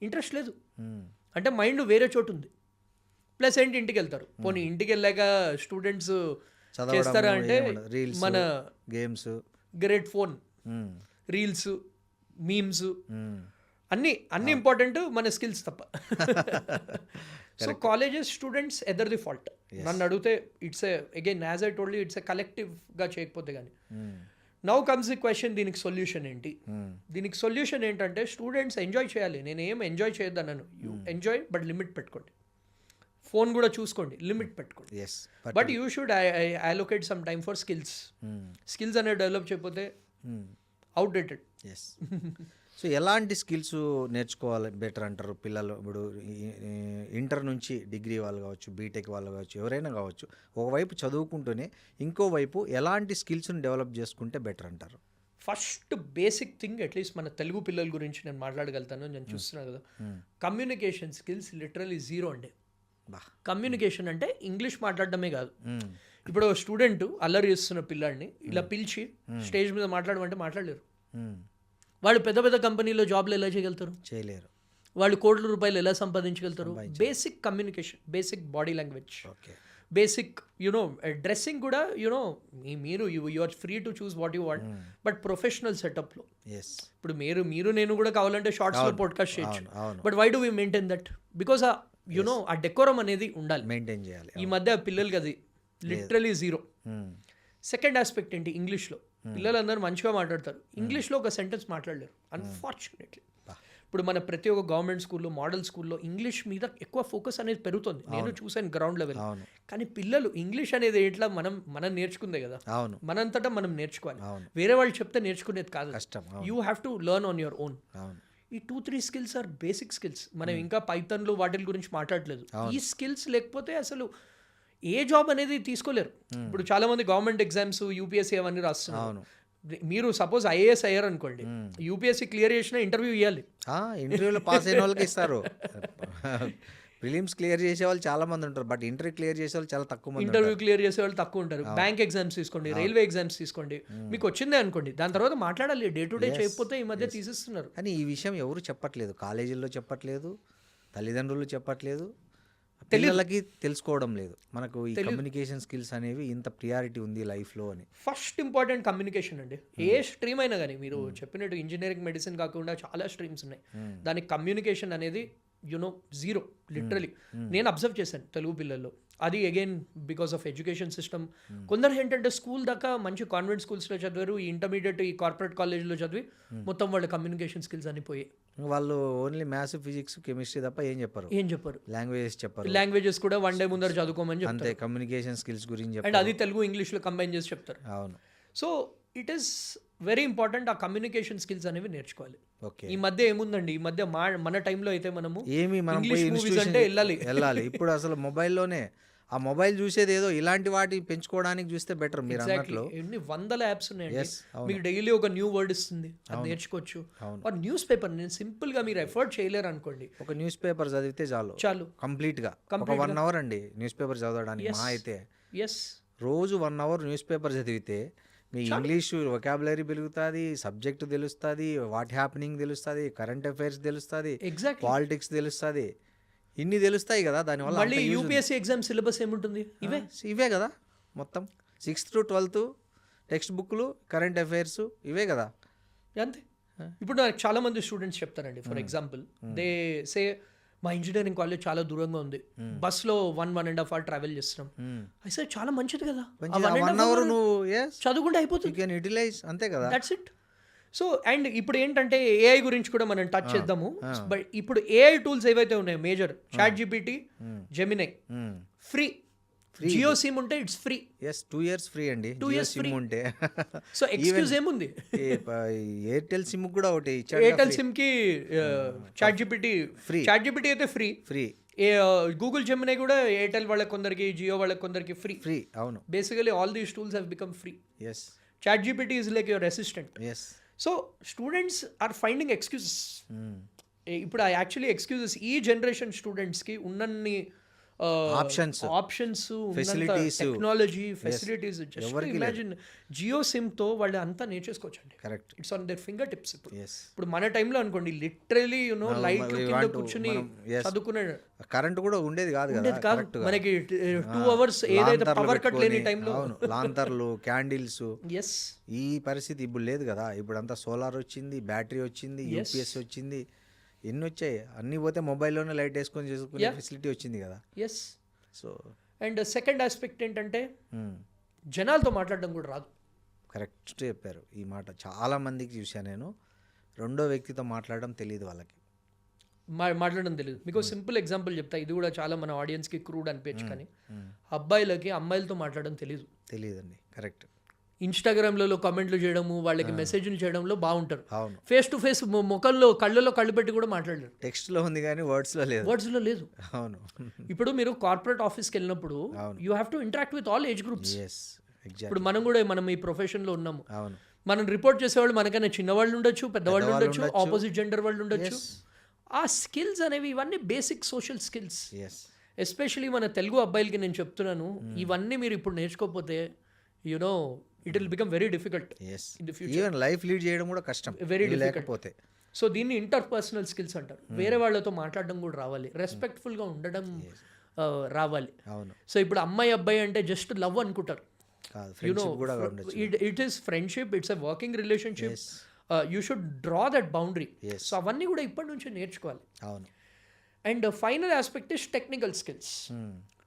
ఇంట్రెస్ట్ లేదు. మ్మ్. అంటే మైండ్ వేరే చోటు ఉంది. ప్లస్ ఏంటి, ఇంటికి వెళ్తారు. పోనీ ఇంటికి వెళ్ళాక స్టూడెంట్స్ చేస్తారా అంటే రీల్స్, మన games, great phone, reels, memes అన్నీ ఇంపార్టెంట్, మన స్కిల్స్ తప్ప. So colleges students either the fault. నన్ను అడిగితే it's again as I told you, it's కలెక్టివ్గా చేయకపోతే కానీ. నౌ కమ్స్ ది క్వశ్చన్, దీనికి సొల్యూషన్ ఏంటి? దీనికి సొల్యూషన్ ఏంటంటే స్టూడెంట్స్ ఎంజాయ్ చేయాలి. నేను ఏం ఎంజాయ్ చేయొద్దన్నాను, యూ ఎంజాయ్ బట్ లిమిట్ పెట్టుకోండి. ఫోన్ కూడా చూసుకోండి, లిమిట్ పెట్టుకోండి. But you should allocate some time for skills. Skills అనేది డెవలప్ చేయకపోతే అవుట్డేటెడ్. ఎస్. సో ఎలాంటి స్కిల్స్ నేర్చుకోవాలి బెటర్ అంటారు పిల్లలు? ఇప్పుడు ఇంటర్ నుంచి డిగ్రీ వాళ్ళు కావచ్చు, బీటెక్ వాళ్ళు కావచ్చు, ఎవరైనా కావచ్చు, ఒకవైపు చదువుకుంటూనే ఇంకోవైపు ఎలాంటి స్కిల్స్ని డెవలప్ చేసుకుంటే బెటర్ అంటారు? ఫస్ట్ బేసిక్ థింగ్, అట్లీస్ట్ మన తెలుగు పిల్లల గురించి నేను మాట్లాడగలుగుతాను, నేను చూస్తున్నాను కదా, కమ్యూనికేషన్ స్కిల్స్ లిటరలీ జీరో అండి. కమ్యూనికేషన్ అంటే ఇంగ్లీష్ మాట్లాడడమే కాదు. ఇప్పుడు స్టూడెంట్ అల్లరి చేస్తున్న పిల్లాడిని ఇలా పిలిచి స్టేజ్ మీద మాట్లాడమంటే మాట్లాడలేరు. వాళ్ళు పెద్ద పెద్ద కంపెనీలో జాబ్లు ఎలా చేయగలుగుతారు? చేయలేరు. వాళ్ళు కోట్ల రూపాయలు ఎలా సంపాదించగలుగుతారు? Basic communication, basic body language, basic you know dressing కూడా యునో మీరు you are free to choose what you want, but professional సెటప్లో. ఇప్పుడు మీరు నేను కూడా కావాలంటే షార్ట్స్లో పాడ్కాస్ట్ చేయొచ్చు, but why do we maintain that? Because you know ఆ డెకోరం అనేది ఉండాలి, మెయింటైన్ చేయాలి. ఈ మధ్య పిల్లలకి అది లిటరలీ జీరో. సెకండ్ ఆస్పెక్ట్ ఏంటి, ఇంగ్లీష్లో పిల్లలందరూ మంచిగా మాట్లాడతారు, ఇంగ్లీష్లో ఒక సెంటెన్స్ మాట్లాడలేరు అన్ఫార్చునేట్లీ. ఇప్పుడు మన ప్రతి ఒక్క గవర్నమెంట్ స్కూల్లో, మోడల్ స్కూల్లో ఇంగ్లీష్ మీద ఎక్కువ ఫోకస్ అనేది పెరుగుతుంది, నేను చూసాను గ్రౌండ్ లెవెల్. కానీ పిల్లలు ఇంగ్లీష్ అనేది ఎట్లా మనం నేర్చుకుందే కదా, మనంతటా మనం నేర్చుకోవాలి, వేరే వాళ్ళు చెప్తే నేర్చుకునేది కాదు. You have to learn on your own. ఈ 2-3 స్కిల్స్ ఆర్ బేసిక్ స్కిల్స్. మనం ఇంకా పైథాన్లు వాటి గురించి మాట్లాడలేదు. ఈ స్కిల్స్ లేకపోతే అసలు ఏ జాబ్ అనేది తీసుకోలేరు. ఇప్పుడు చాలా మంది గవర్నమెంట్ ఎగ్జామ్స్, యూపీఎస్సీ అవన్నీ రాస్తున్నారు. మీరు సపోజ్ ఐఏఎస్ అయ్యారు అనుకోండి, యూపీఎస్సీ క్లియర్ చేసిన ఇంటర్వ్యూ ఇవ్వాలి. ఇంటర్వ్యూలో పాస్ అయిన వాళ్ళకి ఇస్తారు. ప్రిలిమ్స్ క్లియర్ చేసే వాళ్ళు చాలా మంది ఉంటారు, బట్ ఇంటర్వ్యూ క్లియర్ చేసే వాళ్ళు చాలా తక్కువ మంది. ఇంటర్వ్యూ క్లియర్ చేసే వాళ్ళు తక్కువ ఉంటారు. బ్యాంక్ ఎగ్జామ్స్ తీసుకోండి, రైల్వే ఎగ్జామ్స్ తీసుకోండి, మీకు వచ్చిందే అనుకోండి, దాని తర్వాత మాట్లాడాలి. డే టు డే చేయకపోతే ఈ మధ్య తీసేస్తున్నారు. కానీ ఈ విషయం ఎవరు చెప్పట్లేదు, కాలేజీల్లో చెప్పట్లేదు, తల్లిదండ్రులు చెప్పట్లేదు, పిల్లలకి తెలుసుకోవడం లేదు. మనకు ఈ కమ్యూనికేషన్ స్కిల్స్ అనేవి ఇంత ప్రియారిటీ ఉంది లైఫ్లో అని. ఫస్ట్ ఇంపార్టెంట్ కమ్యూనికేషన్ అండి. ఏ స్ట్రీమ్ అయినా కానీ, మీరు చెప్పినట్టు ఇంజనీరింగ్, మెడిసిన్ కాకుండా చాలా స్ట్రీమ్స్ ఉన్నాయి, దానికి కమ్యూనికేషన్ అనేది యునో జీరో లిటరలీ. నేను అబ్జర్వ్ చేశాను తెలుగు పిల్లల్లో. అది again because of education system. కొందరు ఏంటంటే స్కూల్ దాకా మంచి కాన్వెంట్ స్కూల్స్లో చదివారు, ఈ ఇంటర్మీడియట్ ఈ కార్పొరేట్ కాలేజ్లో చదివి మొత్తం వాళ్ళ కమ్యూనికేషన్ స్కిల్స్ అని పోయి వాళ్ళు ఓన్లీ మ్యాథ్స్, ఫిజిక్స్, కెమిస్ట్రీ తప్ప ఏం చెప్పరు. లాంగ్వేజెస్ కూడా వన్ డే ముందర చదువుకోమని చెప్తారు. అంతే, కమ్యూనికేషన్ స్కిల్స్ గురించి అండ్ అది తెలుగు ఇంగ్లీష్లో కంబైన్ చేసి చెప్తారు. అవును. So it is very important ఆ కమ్యూనికేషన్ స్కిల్స్ అనేవి నేర్చుకోవాలి. ఈ మధ్య ఏముందండి, ఈ మధ్య మన టైంలో అయితే మనము ఇంగ్లీష్ మూవీస్ అంటే వెళ్ళాలి. ఇప్పుడు అసలు మొబైల్లోనే ఆ మొబైల్ చూసేది ఏదో ఇలాంటి వాటి పెంచుకోవడానికి చూస్తే బెటర్. మీరు అన్నట్లు ఎన్ని వందల యాప్స్ ఉన్నాయండి, మీకు డైలీ ఒక న్యూ వర్డ్ ఇస్తుంది, అది నేర్చుకోవచ్చు. న్యూస్ పేపర్ నేను సింపుల్ గా మీరు ఎఫర్ట్ చేయలేరు అనుకోండి, ఒక న్యూస్ పేపర్ చదివితే చాలు కంప్లీట్ గా 1 అవర్ అండి న్యూస్ పేపర్ చదవడానికి. మా అయితే రోజు 1 అవర్ న్యూస్ పేపర్ చదివితే మీ ఇంగ్లీష్ వొకాబులరీ పెరుగుతుంది, సబ్జెక్ట్ తెలుస్తుంది, వాట్ హ్యాపెనింగ్ తెలుస్తుంది, కరెంట్ అఫైర్స్ తెలుస్తుంది, పాలిటిక్స్ తెలుస్తుంది, ఇన్ని తెలుస్తాయి కదా. దానివల్ల మళ్ళీ యూపీఎస్సీ ఎగ్జామ్ సిలబస్ ఏముంటుంది, ఇవే కదా మొత్తం 6th to 12th టెక్స్ట్ బుక్లు, కరెంట్ అఫైర్స్ ఇవే కదా. అంతే. ఇప్పుడు నాకు చాలా మంది స్టూడెంట్స్ చెప్తారండి, ఫర్ ఎగ్జాంపుల్ దే సే మా ఇంజనీరింగ్ కాలేజ్ చాలా దూరంగా ఉంది, బస్లో 1.5 hour ట్రావెల్ చేస్తున్నాం. అయితే చాలా మంచిది కదా, 1 hour నువ్వు చదువుకుంటే అయిపోతుంది, యూటిలైజ్ అంతే కదా, దట్స్ ఇట్. సో అండ్ ఇప్పుడు ఏంటంటే ఏఐ గురించి కూడా మనం టచ్ చేద్దాము. బట్ ఇప్పుడు ఏఐ టూల్స్ ఏవైతే ఉన్నాయో major, ChatGPT, Gemini free, Jio SIM ఉంటే ఇట్స్ ఫ్రీ. 2 years ఫ్రీ అండి జియో సిమ్ ఉంటే. సో ఎక్స్క్యూజ్ ఏముంది, ఎయిర్టెల్ సిమ్ కూడా ఒకటి ఇచ్చాడు, ఎయిర్టెల్ సిమ్ కి చాట్‌జిపిటి ఫ్రీ, చాట్‌జిపిటి అయితే ఫ్రీ. గూగుల్ జెమినై కూడా ఎయిర్టెల్ వాళ్ళకి కొందరికి, జియో వాళ్ళకి కొందరికి ఫ్రీ. అవును, basically all these tools have become free. ChatGPT is like your assistant. So students are finding excuses. ఇప్పుడు యాక్చువల్లీ ఎక్స్క్యూజెస్ ఈ జనరేషన్ స్టూడెంట్స్కి ఉన్నన్ని options Facilities. Technology facilities just ఎవరికీ లేదు. ఇమాజిన్ జియో సిమ్తో వాళ్ళు అంతా నేర్చేసుకోవచ్చు అండి. Correct. It's on their fingertips. Yes. ఇప్పుడు మన టైంలో అనుకోండి లిటరలీ లైట్ we కింద want to- కూర్చుని yes. చదువుకునే కరెంట్ కూడా ఉండేది కాదు కదా. ఉండేది కాదు. correct గా. మనకి 2 hours ఏదైతే పవర్ కట్ లేని టైంలో అవును, లాంతర్లు, క్యాండిల్స్, ఎస్ ఈ పరిస్థితి ఇప్పుడు లేదు కదా. ఇప్పుడు అంతా సోలార్ వచ్చింది, బ్యాటరీ వచ్చింది, యూపీఎస్ వచ్చింది, ఎన్ని వచ్చాయి. అన్నీ పోతే మొబైల్లోనే లైట్ వేసుకొని చేసుకునే ఫెసిలిటీ వచ్చింది కదా. Yes. So and second aspect ఏంటంటే జనాలతో మాట్లాడడం కూడా రాదు. కరెక్ట్ చెప్పారు ఈ మాట. చాలా మందికి చూశాను నేను, రెండో వ్యక్తితో మాట్లాడడం తెలియదు వాళ్ళకి. మాట్లాడడం తెలియదు. మీకు సింపుల్ ఎగ్జాంపుల్ చెప్తా, ఇది కూడా చాలా మన ఆడియన్స్కి క్రూడ్ అనిపించు, కానీ అబ్బాయిలకి అమ్మాయిలతో మాట్లాడడం తెలియదండి. కరెక్ట్. ఇన్స్టాగ్రామ్లలో కామెంట్లు చేయడము, వాళ్ళకి మెసేజ్లు చేయడంలో బాగుంటారు. అవును. ఫేస్ టు ఫేస్ ముఖంలో కళ్ళలో కళ్ళు పెట్టి కూడా మాట్లాడలేరు. టెక్స్ట్లో ఉంది కానీ వర్డ్స్లో లేదు. వర్డ్స్లో లేదు. అవును. ఇప్పుడు మీరు కార్పొరేట్ ఆఫీస్కి వెళ్ళినప్పుడు you have to interact with all age groups. Yes, exact. ఇప్పుడు మనం ఈ ప్రొఫెషన్లో ఉన్నాము. అవును. మనం రిపోర్ట్ చేసేవాళ్ళు మనకైనా చిన్నవాళ్ళు ఉండొచ్చు, పెద్దవాళ్ళు ఉండొచ్చు, ఆపోజిట్ జెండర్ వాళ్ళు ఉండొచ్చు. ఆ స్కిల్స్ అనేవి ఇవన్నీ basic social skills. Yes. Especially మన తెలుగు అబ్బాయిలకి నేను చెప్తున్నాను, ఇవన్నీ మీరు ఇప్పుడు నేర్చుకోకపోతే you know it will become very difficult in the future. Even life lead చేయడం కూడా కష్టం, వెరీ లేకపోతే. సో దీన్ని ఇంటర్పర్సనల్ స్కిల్స్ అంటారు. వేరే వాళ్ళతో మాట్లాడడం కూడా రావాలి, రెస్పెక్ట్ఫుల్గా ఉండడం రావాలి. అవును. సో ఇప్పుడు అమ్మాయి అబ్బాయి అంటే జస్ట్ లవ్ అనుకుంటారు. It is friendship, it's a working relationship. You should draw that boundary. So అవన్నీ కూడా ఇప్పటి నుంచి నేర్చుకోవాలి. అవును. And final aspect is technical skills.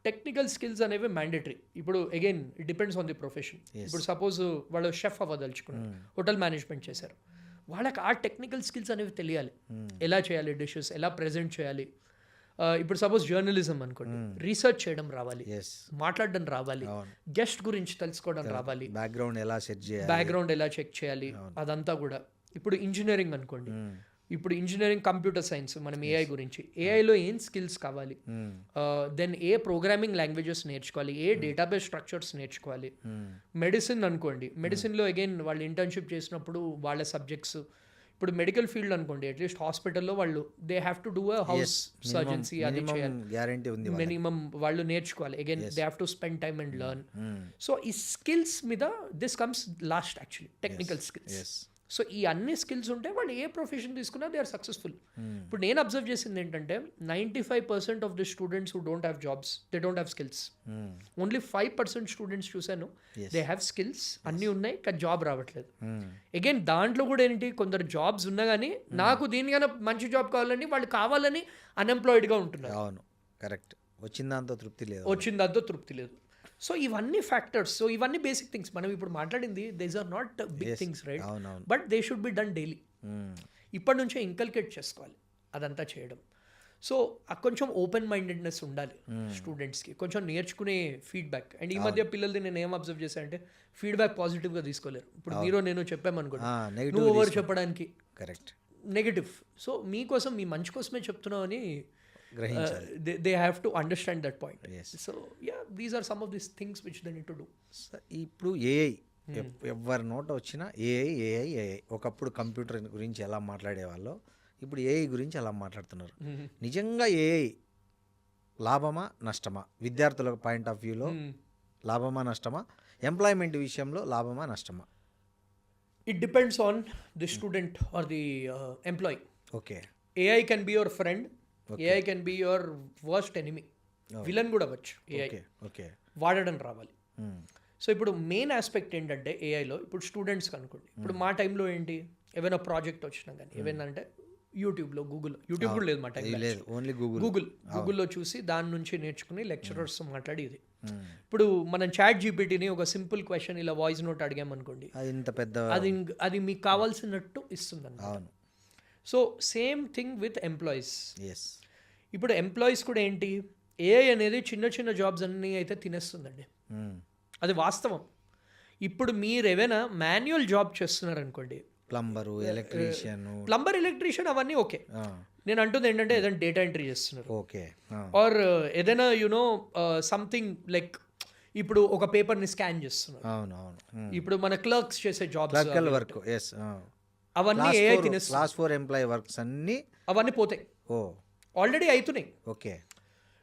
Technical skills అనేవి మ్యాండేటరీ. ఇప్పుడు again it depends on the profession. ఇప్పుడు సపోజ్ వాళ్ళు షెఫ్ అవ్వదలుచుకున్నారు, హోటల్ మేనేజ్మెంట్ చేశారు, వాళ్ళకి ఆ టెక్నికల్ స్కిల్స్ అనేవి తెలియాలి. ఎలా చేయాలి డిషెస్, ఎలా ప్రెజెంట్ చేయాలి. ఇప్పుడు సపోజ్ జర్నలిజం అనుకోండి, రీసెర్చ్ చేయడం రావాలి, మాట్లాడడం రావాలి, గెస్ట్ గురించి తెలుసుకోవడం రావాలి, బ్యాక్గ్రౌండ్ ఎలా చెక్ చేయాలి, అదంతా కూడా. ఇప్పుడు ఇంజనీరింగ్ అనుకోండి, ఇప్పుడు ఇంజనీరింగ్ కంప్యూటర్ సైన్స్, మనం ఏఐ గురించి, ఏఐలో ఏం స్కిల్స్ కావాలి, దెన్ ఏ ప్రోగ్రామింగ్ లాంగ్వేజెస్ నేర్చుకోవాలి, ఏ డేటాబేస్ స్ట్రక్చర్స్ నేర్చుకోవాలి. మెడిసిన్ అనుకోండి, మెడిసిన్లో అగైన్ వాళ్ళు ఇంటర్న్షిప్ చేసినప్పుడు వాళ్ళ సబ్జెక్ట్స్. ఇప్పుడు మెడికల్ ఫీల్డ్ అనుకోండి, అట్లీస్ట్ హాస్పిటల్లో వాళ్ళు they have to do a house surgeoncy, అది చేయాలి, మినిమం వాళ్ళు నేర్చుకోవాలి. Again they have to spend time and learn. So ఈ స్కిల్స్ మీద this comes last actually, technical skills. So ఈ అన్ని స్కిల్స్ ఉంటే వాళ్ళు ఏ ప్రొఫెషన్ తీసుకున్నా దే ఆర్ సక్సెస్ఫుల్. ఇప్పుడు నేను అబ్జర్వ్ చేసింది ఏంటంటే 95% of the students who don't have jobs, they don't have skills. Only 5% students చూశాను దే హ్యావ్ స్కిల్స్, అన్నీ ఉన్నాయి కానీ జాబ్ రావట్లేదు. అగైన్ దాంట్లో కూడా ఏంటి, కొందరు జాబ్స్ ఉన్నా కానీ నాకు దీనికన్నా మంచి జాబ్ కావాలని వాళ్ళు కావాలని అన్ఎంప్లాయిడ్గా ఉంటున్నారు. అవును, కరెక్ట్. వచ్చిన దాంతో తృప్తి లేదు. సో ఇవన్నీ ఫ్యాక్టర్స్, సో ఇవన్నీ బేసిక్ థింగ్స్. మనం ఇప్పుడు మాట్లాడింది these are not big things, right? But they should be done daily. ఇప్పటి నుంచే ఇంకల్కేట్ చేసుకోవాలి అదంతా చేయడం. సో కొంచెం ఓపెన్ మైండెడ్నెస్ ఉండాలి స్టూడెంట్స్కి, కొంచెం నేర్చుకునే ఫీడ్బ్యాక్. అండ్ ఈ మధ్య పిల్లలది నేను ఏం అబ్జర్వ్ చేశాను అంటే ఫీడ్బ్యాక్ పాజిటివ్గా తీసుకోలేరు. ఇప్పుడు మీరు నేను చెప్పామనుకోండి, నువ్వు ఓవర్ చెప్పడానికి కరెక్ట్ నెగటివ్. సో మీకోసం, మీ మంచి కోసమే చెప్తున్నావు అని they have to understand that point. So yeah, these are some of these things which they need to do. ఇప్పుడు ఏఐ ఎవరి నోట వచ్చినా ఏఐ. ఒకప్పుడు కంప్యూటర్ గురించి ఎలా మాట్లాడేవాళ్ళో ఇప్పుడు ఏఐ గురించి ఎలా మాట్లాడుతున్నారు. నిజంగా ఏఐ లాభమా నష్టమా? విద్యార్థుల పాయింట్ ఆఫ్ వ్యూలో లాభమా నష్టమా? ఎంప్లాయ్మెంట్ విషయంలో లాభమా నష్టమా? It depends on the student or the employee. Okay. AI can be your friend. AI can be your worst enemy. Villain కూడా అవ్వచ్చు AI. వాడడం రావాలి. సో ఇప్పుడు మెయిన్ ఆస్పెక్ట్ ఏంటంటే ఏఐలో, ఇప్పుడు స్టూడెంట్స్కి అనుకోండి, ఇప్పుడు మా టైంలో ఏంటి, ఏమైనా ప్రాజెక్ట్ వచ్చినా కానీ ఏమైనా అంటే యూట్యూబ్ కూడా లేదు మా టైంలో, ఓన్లీ గూగుల్లో చూసి దాని నుంచి నేర్చుకుని లెక్చరర్స్ మాట్లాడి ఇది. ఇప్పుడు మనం చాట్ జీపీటీని ఒక సింపుల్ క్వశ్చన్ ఇలా వాయిస్ నోట్ అడిగామనుకోండి, అది మీకు కావాల్సినట్టు ఇస్తుందండి. So same thing with employees. ఇప్పుడు ఎంప్లాయీస్ కూడా ఏంటి, ఏఐ అనేది చిన్న జాబ్స్ అన్నీ అయితే తినేస్తుందండి, అది వాస్తవం. ఇప్పుడు మీరు ఏమైనా మాన్యువల్ జాబ్ చేస్తున్నారు అనుకోండి, ప్లంబర్ ఎలక్ట్రీషియన్ అవన్నీ ఓకే. నేను అంటుంది ఏంటంటే ఏదైనా డేటా ఎంట్రీ చేస్తున్నారు, ఆర్ ఏదైనా యునో సంథింగ్ లైక్ ఇప్పుడు ఒక పేపర్ని స్కాన్ చేస్తున్నారు. ఇప్పుడు మన క్లర్క్స్ చేసే జాబ్స్ వర్క్ అవన్నీ ఏఐ తినేస్తుంది. క్లాస్ 4 ఎంప్లాయీ వర్క్స్ అన్నీ అవన్నీ పోతాయి, ఆల్రెడీ అవుతున్నాయి. ఓకే.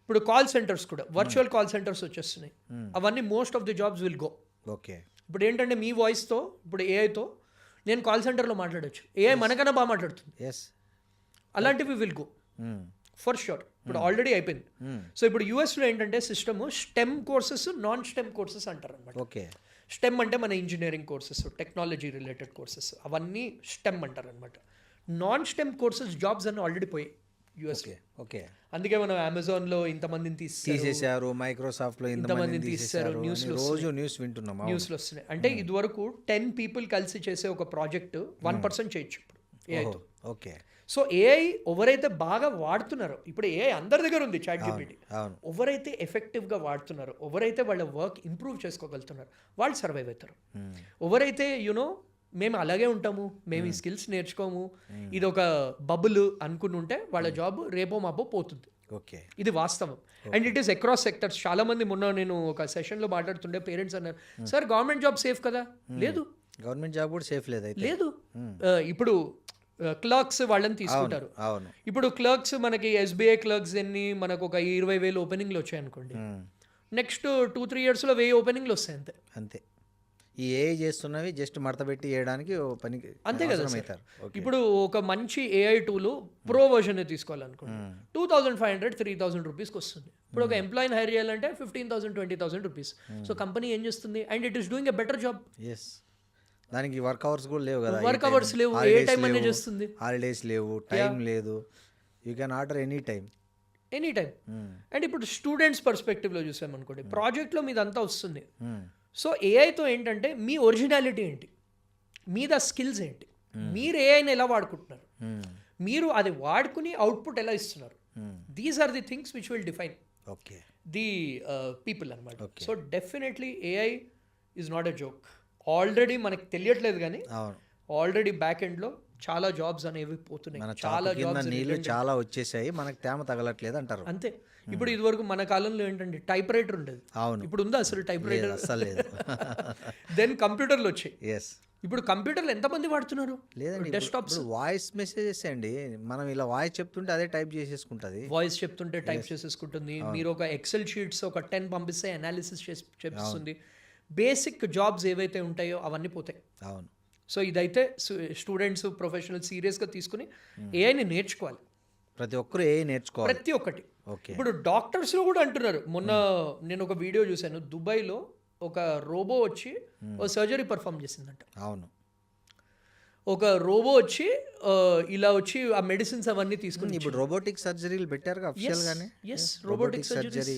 ఇప్పుడు కాల్ సెంటర్స్ కూడా వర్చువల్ కాల్ సెంటర్స్ వచ్చేస్తున్నాయి. అవన్నీ most of the jobs will go. Okay. ఇప్పుడు ఏంటంటే మీ వాయిస్తో ఇప్పుడు ఏఐతో నేను కాల్ సెంటర్లో మాట్లాడచ్చు. ఏఐ మనకన్నా బాగా మాట్లాడుతుంది. ఎస్. అలాంటివి విల్ గో ఫర్ ష్యూర్. ఇప్పుడు ఆల్రెడీ అయిపోయింది. సో ఇప్పుడు యూఎస్లో ఏంటంటే system stem courses, non stem courses అంటారు అనమాట. ఓకే. స్టెమ్ అంటే మన engineering courses, technology related courses, అవన్నీ స్టెమ్ అంటారు అనమాట. నాన్ స్టెమ్ కోర్సెస్ జాబ్స్ అన్నీ ఆల్రెడీ పోయాయి యూఎస్లో. ఓకే. అందుకే మనం అమెజాన్లో ఇంతమందిని తీసేశారు, మైక్రోసాఫ్ట్లో ఇంతమందిని తీసేశారు, రోజు న్యూస్ వింటున్నాం, న్యూస్లో వస్తున్నాయి. అంటే ఇదివరకు 10 people కలిసి చేసే ఒక ప్రాజెక్ట్ 1% చేయొచ్చు ఇప్పుడు ఏఐతో. ఓకే. సో ఏఐ ఎవరైతే బాగా వాడుతున్నారో, ఇప్పుడు ఏఐ అందరి దగ్గర ఉంది చాట్ జీపీటీ, ఎవరైతే ఎఫెక్టివ్గా వాడుతున్నారో, ఎవరైతే వాళ్ళ వర్క్ ఇంప్రూవ్ చేసుకోగలుగుతున్నారో వాళ్ళు సర్వైవ్ అవుతారు. ఎవరైతే మేము అలాగే ఉంటాము, మేము ఈ స్కిల్స్ నేర్చుకోము, ఇది ఒక బబుల్ అనుకుని ఉంటే వాళ్ళ జాబ్ రేపో మాపో పోతుంది. ఓకే. ఇది వాస్తవం. And it is across sectors. చాలా మంది మొన్న నేను ఒక సెషన్లో మాట్లాడుతుండే పేరెంట్స్ అన్నారు, సార్ గవర్నమెంట్ జాబ్ సేఫ్ కదా? లేదు, గవర్నమెంట్ జాబ్ కూడా సేఫ్ లేదు. ఇప్పుడు క్లర్క్స్ వాళ్ళని తీసుకుంటారు. ఇప్పుడు క్లర్క్స్ మనకి ఎస్బీఐ క్లర్క్స్ మనకు ఒక 20,000 ఓపెనింగ్లు వచ్చాయి అనుకోండి, నెక్స్ట్ 2-3 yearsలో 1000 ఓపెనింగ్లు వస్తాయి అంతే. అంతే. ఈ ఏఐ చేస్తున్నవి జస్ట్ మడత పెట్టి చేయడానికి పనికి అంతే కదా సార్. ఇప్పుడు ఒక మంచి ఏఐ టూల్ ప్రో వర్షన్ తీసుకోవాలనుకోండి 2,500-3,000 రూపీస్కి వస్తుంది. ఇప్పుడు ఒక ఎంప్లాయీని హైర్ చేయాలంటే 15,000-20,000 రూపీస్. సో కంపెనీ ఏం చేస్తుంది? And it is doing a better job. Yes. దానికి వర్క్ అవర్స్ కూడా లేవు కదా, వర్క్ అవర్స్ లేవు, ఏ టైం అనేది చేస్తుంది, హాలిడేస్ లేవు, టైం లేదు, you can order any time. And ఇప్పుడు స్టూడెంట్స్ పర్స్పెక్టివ్లో చూసామనుకోండి, ప్రాజెక్ట్లో మీదంతా వస్తుంది. సో ఏఐతో ఏంటంటే మీ ఒరిజినాలిటీ ఏంటి, మీద స్కిల్స్ ఏంటి, మీరు ఏఐని ఎలా వాడుకుంటున్నారు, మీరు అది వాడుకుని అవుట్పుట్ ఎలా ఇస్తున్నారు, these are the things which will define the people అనమాట. So definitely AI is not a joke. Already మనకి తెలియట్లేదు కానీ ఆల్రెడీ బ్యాక్ ఎండ్లో చాలా జాబ్స్ అనేవి పోతున్నాయి, చాలా జాబ్స్ నీళ్ళు చాలా వచ్చేసాయి, మనకి తేమ తగలట్లేదు అంటారు. అంతే. ఇప్పుడు ఇదివరకు మన కాలంలో ఏంటంటే టైప్ రైటర్ ఉండేది, ఇప్పుడు ఉందా అసలు టైప్ రైటర్? అసలు లేదు. దెన్ కంప్యూటర్లు వచ్చాయి. ఎస్. ఇప్పుడు కంప్యూటర్లు ఎంతమంది వాడుతున్నారు? లేదండి, డెస్క్టాప్స్. వాయిస్ మెసేజెస్ అండి, మనం ఇలా వాయిస్ చెప్తుంటే అదే టైప్ చేసేసుకుంటుంది, వాయిస్ చెప్తుంటే టైప్ చేసేసుకుంటుంది. మీరు ఒక ఎక్సెల్ షీట్స్ ఒక 10 పంపిస్తే అనాలిసిస్ చేపిస్తుంది. బేసిక్ జాబ్స్ ఏవైతే ఉంటాయో అవన్నీ పోతాయి. అవును. సో ఇదైతే స్టూడెంట్స్, ప్రొఫెషనల్ సీరియస్గా తీసుకుని ఏఐని నేర్చుకోవాలి. ప్రతి ఒక్కరు ఏఐ నేర్చుకోవాలి, ప్రతి ఒక్కటి. ఇప్పుడు డాక్టర్స్లో కూడా అంటున్నారు. మొన్న నేను ఒక వీడియో చూశాను, దుబాయ్లో ఒక రోబో వచ్చి ఒక సర్జరీ పర్ఫామ్ చేసిందంట. అవును. ఒక రోబో వచ్చి ఇలా వచ్చి ఆ మెడిసిన్స్ అవన్నీ తీసుకుని. ఇప్పుడు రోబోటిక్ సర్జరీలు పెట్టారు అఫిషియల్ గానే. రోబోటిక్ సర్జరీ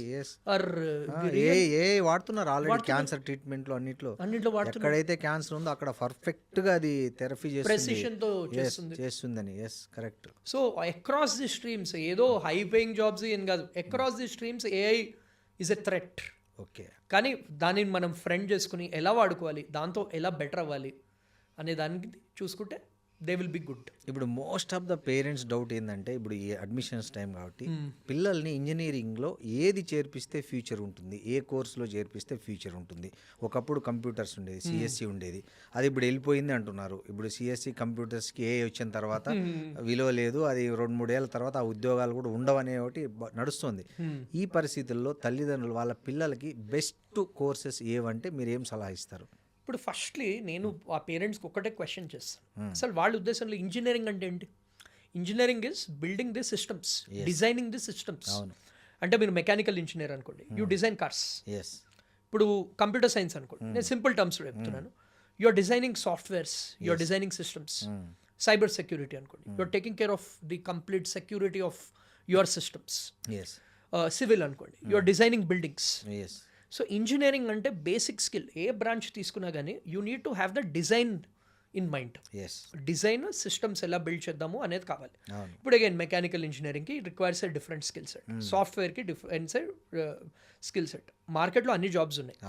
వాడుతున్నారు ఆల్రెడీ, క్యాన్సర్ ట్రీట్మెంట్ లో అన్నిట్లో ఎక్కడైతే క్యాన్సర్ ఉందో అక్కడ పర్ఫెక్ట్ గా అది థెరపీ చేస్తుందని. Yes, correct. So across the streams, ఏదో హై పేయింగ్ జాబ్స్ ఏం కాదు, across the streams AI is a threat. Okay. కానీ దానిని మనం ఫ్రెండ్ చేసుకుని ఎలా వాడుకోవాలి, దాంతో ఎలా బెటర్ అవ్వాలి అనే దానికి చూసుకుంటే దే విల్ బి గుడ్. ఇప్పుడు most of the parents doubt ఏంటంటే, ఇప్పుడు ఈ అడ్మిషన్స్ టైం కాబట్టి పిల్లల్ని ఇంజనీరింగ్లో ఏది చేర్పిస్తే ఫ్యూచర్ ఉంటుంది, ఏ కోర్సులో చేర్పిస్తే ఫ్యూచర్ ఉంటుంది. ఒకప్పుడు కంప్యూటర్స్ ఉండేది, సిఎస్సి ఉండేది, అది ఇప్పుడు వెళ్ళిపోయింది అంటున్నారు. ఇప్పుడు సిఎస్సి కంప్యూటర్స్కి ఏ వచ్చిన తర్వాత విలువ లేదు, అది 2-3 ఏళ్ళ తర్వాత ఆ ఉద్యోగాలు కూడా ఉండవనే ఒకటి నడుస్తుంది. ఈ పరిస్థితుల్లో తల్లిదండ్రులు వాళ్ళ పిల్లలకి బెస్ట్ కోర్సెస్ ఏవంటే మీరు ఏం సలహా ఇస్తారు? ఇప్పుడు ఫస్ట్లీ నేను ఆ పేరెంట్స్కి ఒకటే క్వశ్చన్ చేస్తాను, అసలు వాళ్ళ ఉద్దేశంలో ఇంజనీరింగ్ అంటే ఏంటి? Engineering is building the systems, designing the systems. అంటే మీరు మెకానికల్ ఇంజనీర్ అనుకోండి, యూ డిజైన్ కార్స్. ఇప్పుడు కంప్యూటర్ సైన్స్ అనుకోండి, నేను సింపుల్ టర్మ్స్లో చెప్తున్నాను, you are designing softwares, you are designing systems. Cyber security అనుకోండి, you are taking care of the complete security of your systems. Civil అనుకోండి, you are designing buildings. So engineering అంటే basic skill. ఏ branch తీసుకున్నా కానీ you need to have the design in mind. Design systems ఎలా build చేద్దాము అనేది కావాలి. ఇప్పుడు అగైన్ మెకానికల్ ఇంజనీరింగ్కి requires a different skill set, సాఫ్ట్వేర్కి డిఫరెంట్ స్కిల్ సెట్. మార్కెట్లో అన్ని జాబ్స్ ఉన్నాయి,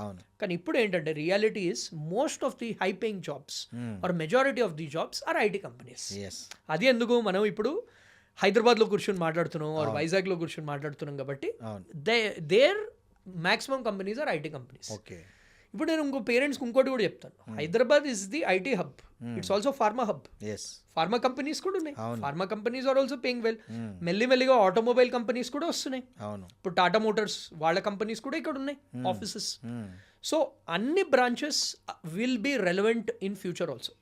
కానీ ఇప్పుడు ఏంటంటే reality is most of the high paying jobs are majority of the jobs are IT companies. అది ఎందుకు మనం ఇప్పుడు హైదరాబాద్లో కూర్చొని మాట్లాడుతున్నాం, ఆర్ వైజాగ్లో కూర్చొని మాట్లాడుతున్నాం కాబట్టి there maximum companies are IT companies. ఇప్పుడు నేను ఇంకో పేరెంట్స్కి ఇంకోటి కూడా చెప్తాను, Hyderabad is the IT hub, it's also pharma hub. Yes, pharma companies కూడా ఉన్నాయి, pharma companies are also paying well. మెల్లిగా ఆటోమొబైల్ కంపెనీస్ కూడా వస్తున్నాయి. అవును. ఇప్పుడు టాటా మోటార్స్ వాళ్ళ కంపెనీస్ కూడా ఇక్కడ ఉన్నాయి, ఆఫీసెస్. సో అన్ని branches will be relevant in future also.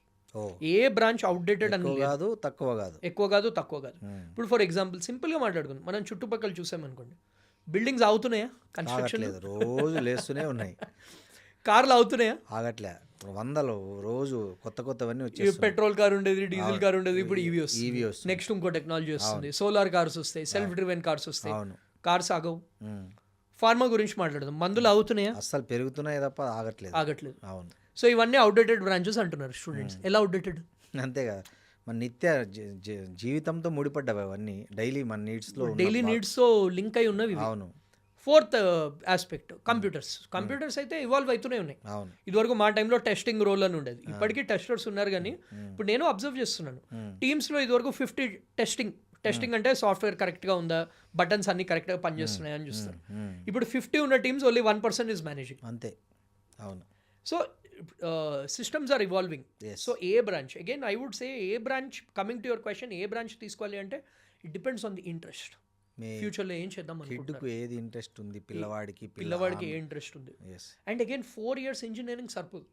A branch outdated అని లేదు, కాదు తక్కువ కాదు, ఎక్కువ కాదు తక్కువ కాదు. ఇప్పుడు ఫర్ ఎగ్జాంపుల్ సింపుల్గా మాట్లాడుకుందాం, మనం చుట్టుపక్కల చూసామనుకోండి, బిల్డింగ్స్ అవుతున్నాయా, కన్స్ట్రక్షన్ ఆగట్లేదు, రోజు లేస్తూనే ఉన్నాయి. కార్లు అవుతున్నాయా, ఆగట్లే, వందలు రోజు కొత్త కొత్తవన్నీ వచ్చేసి. పెట్రోల్ కార్ ఉండేది, డీజిల్ కార్ ఉండేది, ఇప్పుడు ఈవీ ఈవీ వస్తుంది. నెక్స్ట్ ఇంకో టెక్నాలజీ వస్తుంది, సోలార్ కార్స్ వస్తాయి, సెల్ఫ్ డ్రివెన్ కార్స్ వస్తాయి. కార్స్ ఆగవు. ఫార్మా గురించి మాట్లాడదాం, మందులు అవుతున్నాయా, అస్సలు పెరుగుతున్నాయి తప్ప ఆగట్లేదు. అవును. సో ఇవన్నీ అవుట్డేటెడ్ బ్రాంచెస్ అంటున్నారు స్టూడెంట్స్. ఎలా అవుట్డేటెడ్? అంతే కదా, మన నిత్య జీవితంతో ముడిపడ్డవి అవన్నీ, డైలీ మన డైలీ నీడ్స్తో లింక్ అయి ఉన్నవి. అవును. ఫోర్త్ ఆస్పెక్ట్ కంప్యూటర్స్ అయితే ఇవాల్వ్ అవుతూనే ఉన్నాయి. అవును. ఇదివరకు మా టైంలో టెస్టింగ్ రోల్ అని ఉండేది, ఇప్పటికీ టెస్టర్స్ ఉన్నారు. కానీ ఇప్పుడు నేను అబ్జర్వ్ చేస్తున్నాను, టీమ్స్లో ఇదివరకు 50 టెస్టింగ్ అంటే సాఫ్ట్వేర్ కరెక్ట్గా ఉందా, బటన్స్ అన్ని కరెక్ట్గా పనిచేస్తున్నాయి అని చూస్తారు. ఇప్పుడు 50 ఉన్న టీమ్స్ ఓన్లీ 1% ఈజ్ మేనేజింగ్. అంతే. అవును. So systems are evolving. So ఏ branch, again I would say ఏ branch, coming to your question, ఏ బ్రాంచ్ తీసుకోవాలి అంటే it depends on the interest. ఫ్యూచర్లో ఏం చేద్దాం అనుకుంటున్నారు, ఏది ఇంట్రెస్ట్ ఉంది పిల్లవాడికి ఏ ఇంట్రెస్ట్ ఉంది. అండ్ అగైన్ 4 years ఇంజనీరింగ్ సరిపోదు,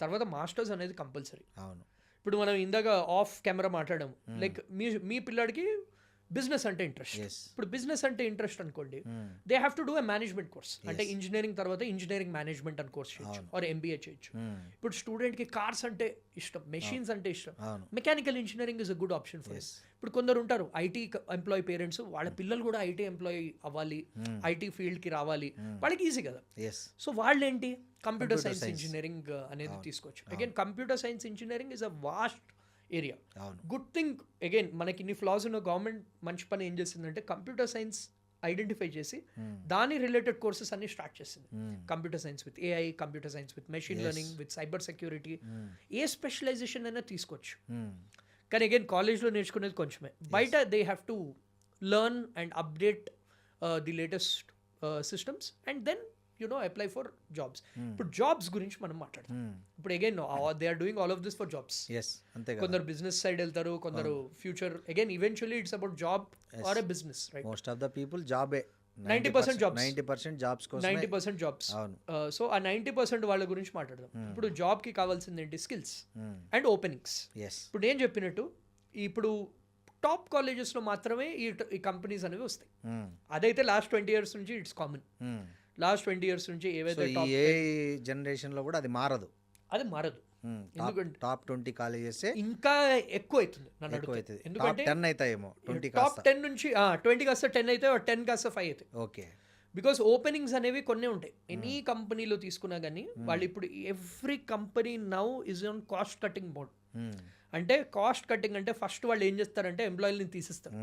తర్వాత మాస్టర్స్ అనేది కంపల్సరీ. అవును. ఇప్పుడు మనం ఇందాక ఆఫ్ కెమెరా మాట్లాడాము, లైక్ మీ పిల్లాడికి బిజినెస్ అంటే ఇంట్రెస్ట్. ఇప్పుడు బిజినెస్ అంటే ఇంట్రెస్ట్ అనుకోండి, they have to do a management course. అంటే ఇంజనీరింగ్ తర్వాత ఇంజనీరింగ్ మేనేజ్మెంట్ అని కోర్స్ చేయొచ్చు, ఆర్ MBA చేయొచ్చు. ఇప్పుడు స్టూడెంట్కి కార్స్ అంటే ఇష్టం, మెషిన్స్ అంటే ఇష్టం, mechanical engineering is a good option for. ఇప్పుడు కొందరు ఉంటారు ఐటీ ఎంప్లాయీ పేరెంట్స్, వాళ్ళ పిల్లలు కూడా ఐటీ ఎంప్లాయీ అవ్వాలి, ఐటీ ఫీల్డ్కి రావాలి, వాళ్ళకి ఈజీ కదా. సో వాళ్ళు ఏంటి, కంప్యూటర్ సైన్స్ ఇంజనీరింగ్ అనేది తీసుకోవచ్చు. Again computer science engineering is a vast area. Good thing, again మనకి ఇన్ని ఫ్లాస్ ఉన్న గవర్నమెంట్ మంచి పని ఏం చేసిందంటే కంప్యూటర్ సైన్స్ ఐడెంటిఫై చేసి దాని రిలేటెడ్ కోర్సెస్ అన్ని స్టార్ట్ చేసింది. Computer science with AI, computer science with machine learning, with cyber security, ఏ స్పెషలైజేషన్ అయినా తీసుకోవచ్చు. కానీ అగైన్ కాలేజ్లో నేర్చుకునేది కొంచెమే, బయట they have to learn and update the latest systems and then apply for jobs. ఇప్పుడు జాబ్స్ గురించి మనం మాట్లాడతాం. ఇప్పుడు again they are doing all of this for jobs. కొందరు బిజినెస్ సైడ్ వెళ్తారు, కొందరు future, again eventually it's about job or a business, right? Most of the people జాబే, 90% jobs, 90% jobs కోసం, 90% జాబ్స్. సో ఆ 90% వాళ్ళ గురించి మాట్లాడదాం. ఇప్పుడు జాబ్కి కావాల్సింది ఏంటి, స్కిల్స్ అండ్ ఓపెనింగ్స్. ఇప్పుడు నేను చెప్పినట్టు ఇప్పుడు టాప్ కాలేజెస్లో మాత్రమే ఈ కంపెనీస్ అనేవి వస్తాయి. అదైతే లాస్ట్ 20 years నుంచి ఇట్స్ కామన్. లాస్ట్ 20 years నుంచి ఏవైతే ఏ జనరేషన్లో కూడా అది మారదు. ఎందుకంటే టాప్ 20 కాలేజెస్ ఇంకా ఎక్కువ అవుతుంది నన్ను అడిగితే. ఎందుకంటే 10 అవుతాయేమో, టాప్ 10 నుంచి 20 కాస్త 10 అయితే, 10 కాస్త 5 అవుతాయి. ఓకే. బికాస్ ఓపెనింగ్స్ అనేవి కొన్ని ఉంటాయి. ఎనీ కంపెనీలో తీసుకున్నా కానీ వాళ్ళు ఇప్పుడు every company now is on cost cutting mode. అంటే కాస్ట్ కటింగ్ అంటే ఫస్ట్ వాళ్ళు ఏం చేస్తారంటే ఎంప్లాయీని తీసిస్తారు.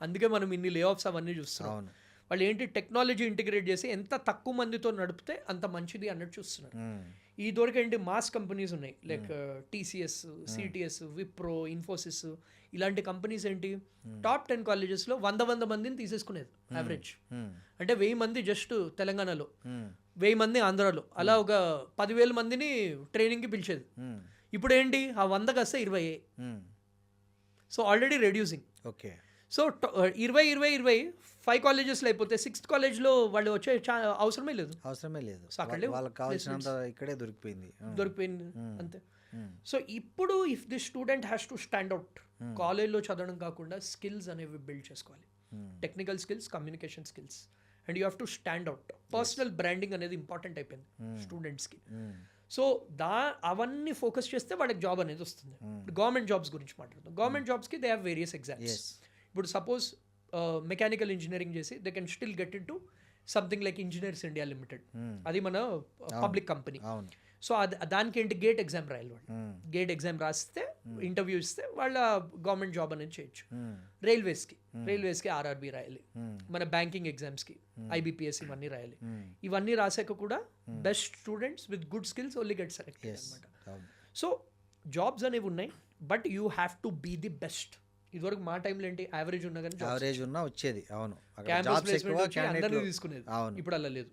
అందుకే మనం ఇన్ని లే ఆఫ్స్ అవన్నీ చూస్తున్నాం. వాళ్ళు ఏంటి, టెక్నాలజీ ఇంటిగ్రేట్ చేసి ఎంత తక్కువ మందితో నడిపితే అంత మంచిది అన్నట్టు చూస్తున్నారు. ఈ దొరికేంటి మాస్ కంపెనీస్ ఉన్నాయి, like TCS, CTS, Wipro, Infosys, ఇలాంటి కంపెనీస్ ఏంటి టాప్ 10 కాలేజెస్లో 100 మందిని తీసేసుకునేది యావరేజ్. అంటే 1000 మంది జస్ట్ తెలంగాణలో, 1000 మంది ఆంధ్రాలో, అలా ఒక 10,000 మందిని ట్రైనింగ్కి పిలిచేది. ఇప్పుడు ఏంటి, ఆ 100 కాస్త 20. So already reducing. Okay. So 20 5 కాలేజెస్లో అయిపోతే 6th కాలేజ్లో వాళ్ళు వచ్చే అవసరమే లేదు. సో అక్కడ వాళ్ళకి కావాల్సినంత ఇక్కడే దొరికిపోయింది అంతే. సో ఇప్పుడు if the student has to stand out, కాలేజ్లో చదవడం కాకుండా స్కిల్స్ అనేవి బిల్డ్ చేసుకోవాలి. Technical skills, communication skills, and you have to stand out. Personal branding అనేది ఇంపార్టెంట్ అయిపోయింది స్టూడెంట్స్కి. సో అవన్నీ ఫోకస్ చేస్తే వాళ్ళకి జాబ్ అనేది వస్తుంది. గవర్నమెంట్ జాబ్స్ గురించి మాట్లాడుతాం. గవర్నమెంట్ జాబ్స్కి దే హ్యావ్ వేరియస్ ఎగ్జామ్స్. ఇప్పుడు సపోజ్ మెకానికల్ ఇంజనీరింగ్ చేసి they can still get in to something like engineers India limited, అది మన పబ్లిక్ కంపెనీ. సో దానికి ఏంటి, గేట్ ఎగ్జామ్ రాయాలి వాళ్ళు. గేట్ ఎగ్జామ్ రాస్తే, ఇంటర్వ్యూ ఇస్తే వాళ్ళ గవర్నమెంట్ జాబ్ అనేది చేయొచ్చు. రైల్వేస్కి RRB రాయాలి, మన బ్యాంకింగ్ ఎగ్జామ్స్కి IBPS ఇవన్నీ రాయాలి. ఇవన్నీ రాసాక కూడా best students with good skills only get selected అనమాట. సో జాబ్స్ అనేవి ఉన్నాయి, but you have to be the best. ఇదివరకు మా టైంలో ఏంటి, యావరేజ్ ఉన్నా కానీ యావరేజ్ ఉన్నా వచ్చేది. అవును. క్యాంపస్ ప్లేస్మెంట్ వచ్చి అందరినీ తీసుకునేది. ఇప్పుడు అలా లేదు.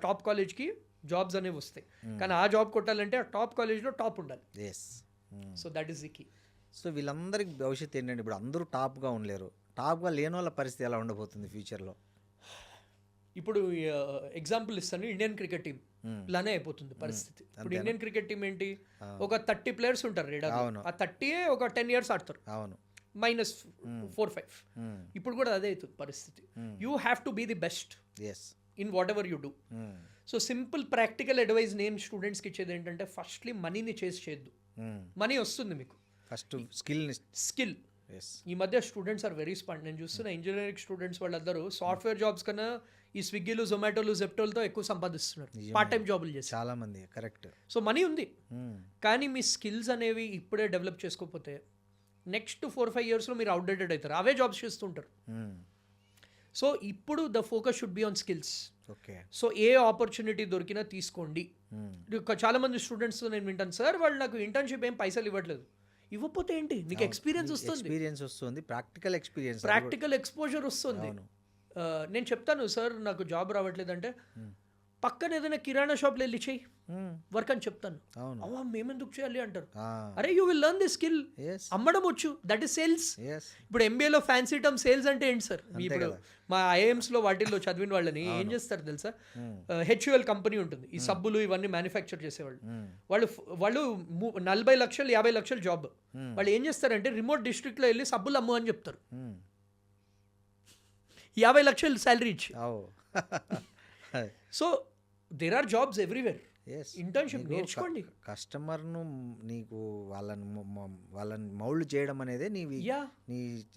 టాప్ కాలేజ్కి జాబ్స్ అనేవి వస్తాయి. కానీ ఆ జాబ్ కొట్టాలంటే ఆ టాప్ కాలేజ్లో టాప్ ఉండాలి. Yes. So that is the key. So వీళ్ళందరికీ భవిష్యత్తు ఏంటంటే ఇప్పుడు అందరూ టాప్గా ఉండలేరు. టాప్గా లేని వాళ్ళ పరిస్థితి ఎలా ఉండబోతుంది ఫ్యూచర్లో? ఇప్పుడు ఎగ్జాంపుల్ ఇస్తాను, ఇండియన్ క్రికెట్ టీం లానే అయిపోతుంది పరిస్థితి. ఇప్పుడు ఇండియన్ క్రికెట్ టీం ఏంటి, ఒక 30 ప్లేయర్స్ ఉంటారు రీడర్, ఆ 30 ఒక 10 years ఆడతారు. అవును. -4-5. ఇప్పుడు కూడా అదే అవుతుంది పరిస్థితి. You have to be the best yes in what ever you do. So simple practical advice నేను స్టూడెంట్స్కి ఇచ్చేది ఏంటంటే, ఫస్ట్లీ మనీని చేసి చేయొద్దు. మనీ వస్తుంది మీకు, ఫస్ట్ స్కిల్. ఎస్. ఈ మధ్య స్టూడెంట్స్ ఆర్ వెరీ స్మార్ట్. నేను చూస్తున్న ఇంజనీరింగ్ స్టూడెంట్స్ వాళ్ళందరూ సాఫ్ట్వేర్ జాబ్స్ కన్నా ఈ స్విగ్గీలు, జొమాటోలు, జెప్టోలతో ఎక్కువ సంపాదిస్తున్నారు పార్ట్ టైం జాబులు చేసి. చాలా మంది. కరెక్ట్. సో మనీ ఉంది, కానీ మీ స్కిల్స్ అనేవి ఇప్పుడే డెవలప్ చేసుకోకపోతే నెక్స్ట్ 4-5 yearsలో మీరు అవుట్డేటెడ్ అవుతారు, అవే జాబ్స్ చేస్తుంటారు. సో ఇప్పుడు the focus should be on skills. Okay. So A opportunity దొరికినా తీసుకోండి. చాలా మంది స్టూడెంట్స్ నేను వింటాను, సార్ వాళ్ళు నాకు ఇంటర్న్షిప్ ఏం పైసలు ఇవ్వట్లేదు. ఇవ్వకపోతే ఏంటి, నీకు ఎక్స్పీరియన్స్ వస్తుంది, ప్రాక్టికల్ ఎక్స్పోజర్ వస్తుంది. నేను చెప్తాను, సార్ నాకు జాబ్ రావట్లేదంటే పక్కన ఏదైనా కిరాణా షాప్లో వెళ్ళి చెయ్యి వర్క్ అని చెప్తాను. అవా మేమెందుకు చేయాలి అంటారు. అరే you will learn the skill, అమ్మడం వచ్చు, దట్ ఈస్ సేల్స్. ఇప్పుడు ఎంబీఏలో ఫ్యాన్సీ టర్మ్ సేల్స్ అంటే ఏంటి సార్? ఇప్పుడు మా ఐఐఎమ్స్లో వాటిల్లో చదివిన వాళ్ళని ఏం చేస్తారు తెలుసా, హెచ్యుఎల్ కంపెనీ ఉంటుంది, ఈ సబ్బులు ఇవన్నీ మ్యానుఫ్యాక్చర్ చేసేవాళ్ళు. వాళ్ళు 40 లక్షలు 50 లక్షలు జాబ్. వాళ్ళు ఏం చేస్తారంటే రిమోట్ డిస్ట్రిక్ట్లో వెళ్ళి సబ్బులు అమ్ము అని చెప్తారు. 50 లక్షలు శాలరీ ఇచ్చి. So there are jobs everywhere. Internship నేర్చుకోండి. కస్టమర్ను నీకు వాళ్ళని మౌల్డ్ చేయడం అనేది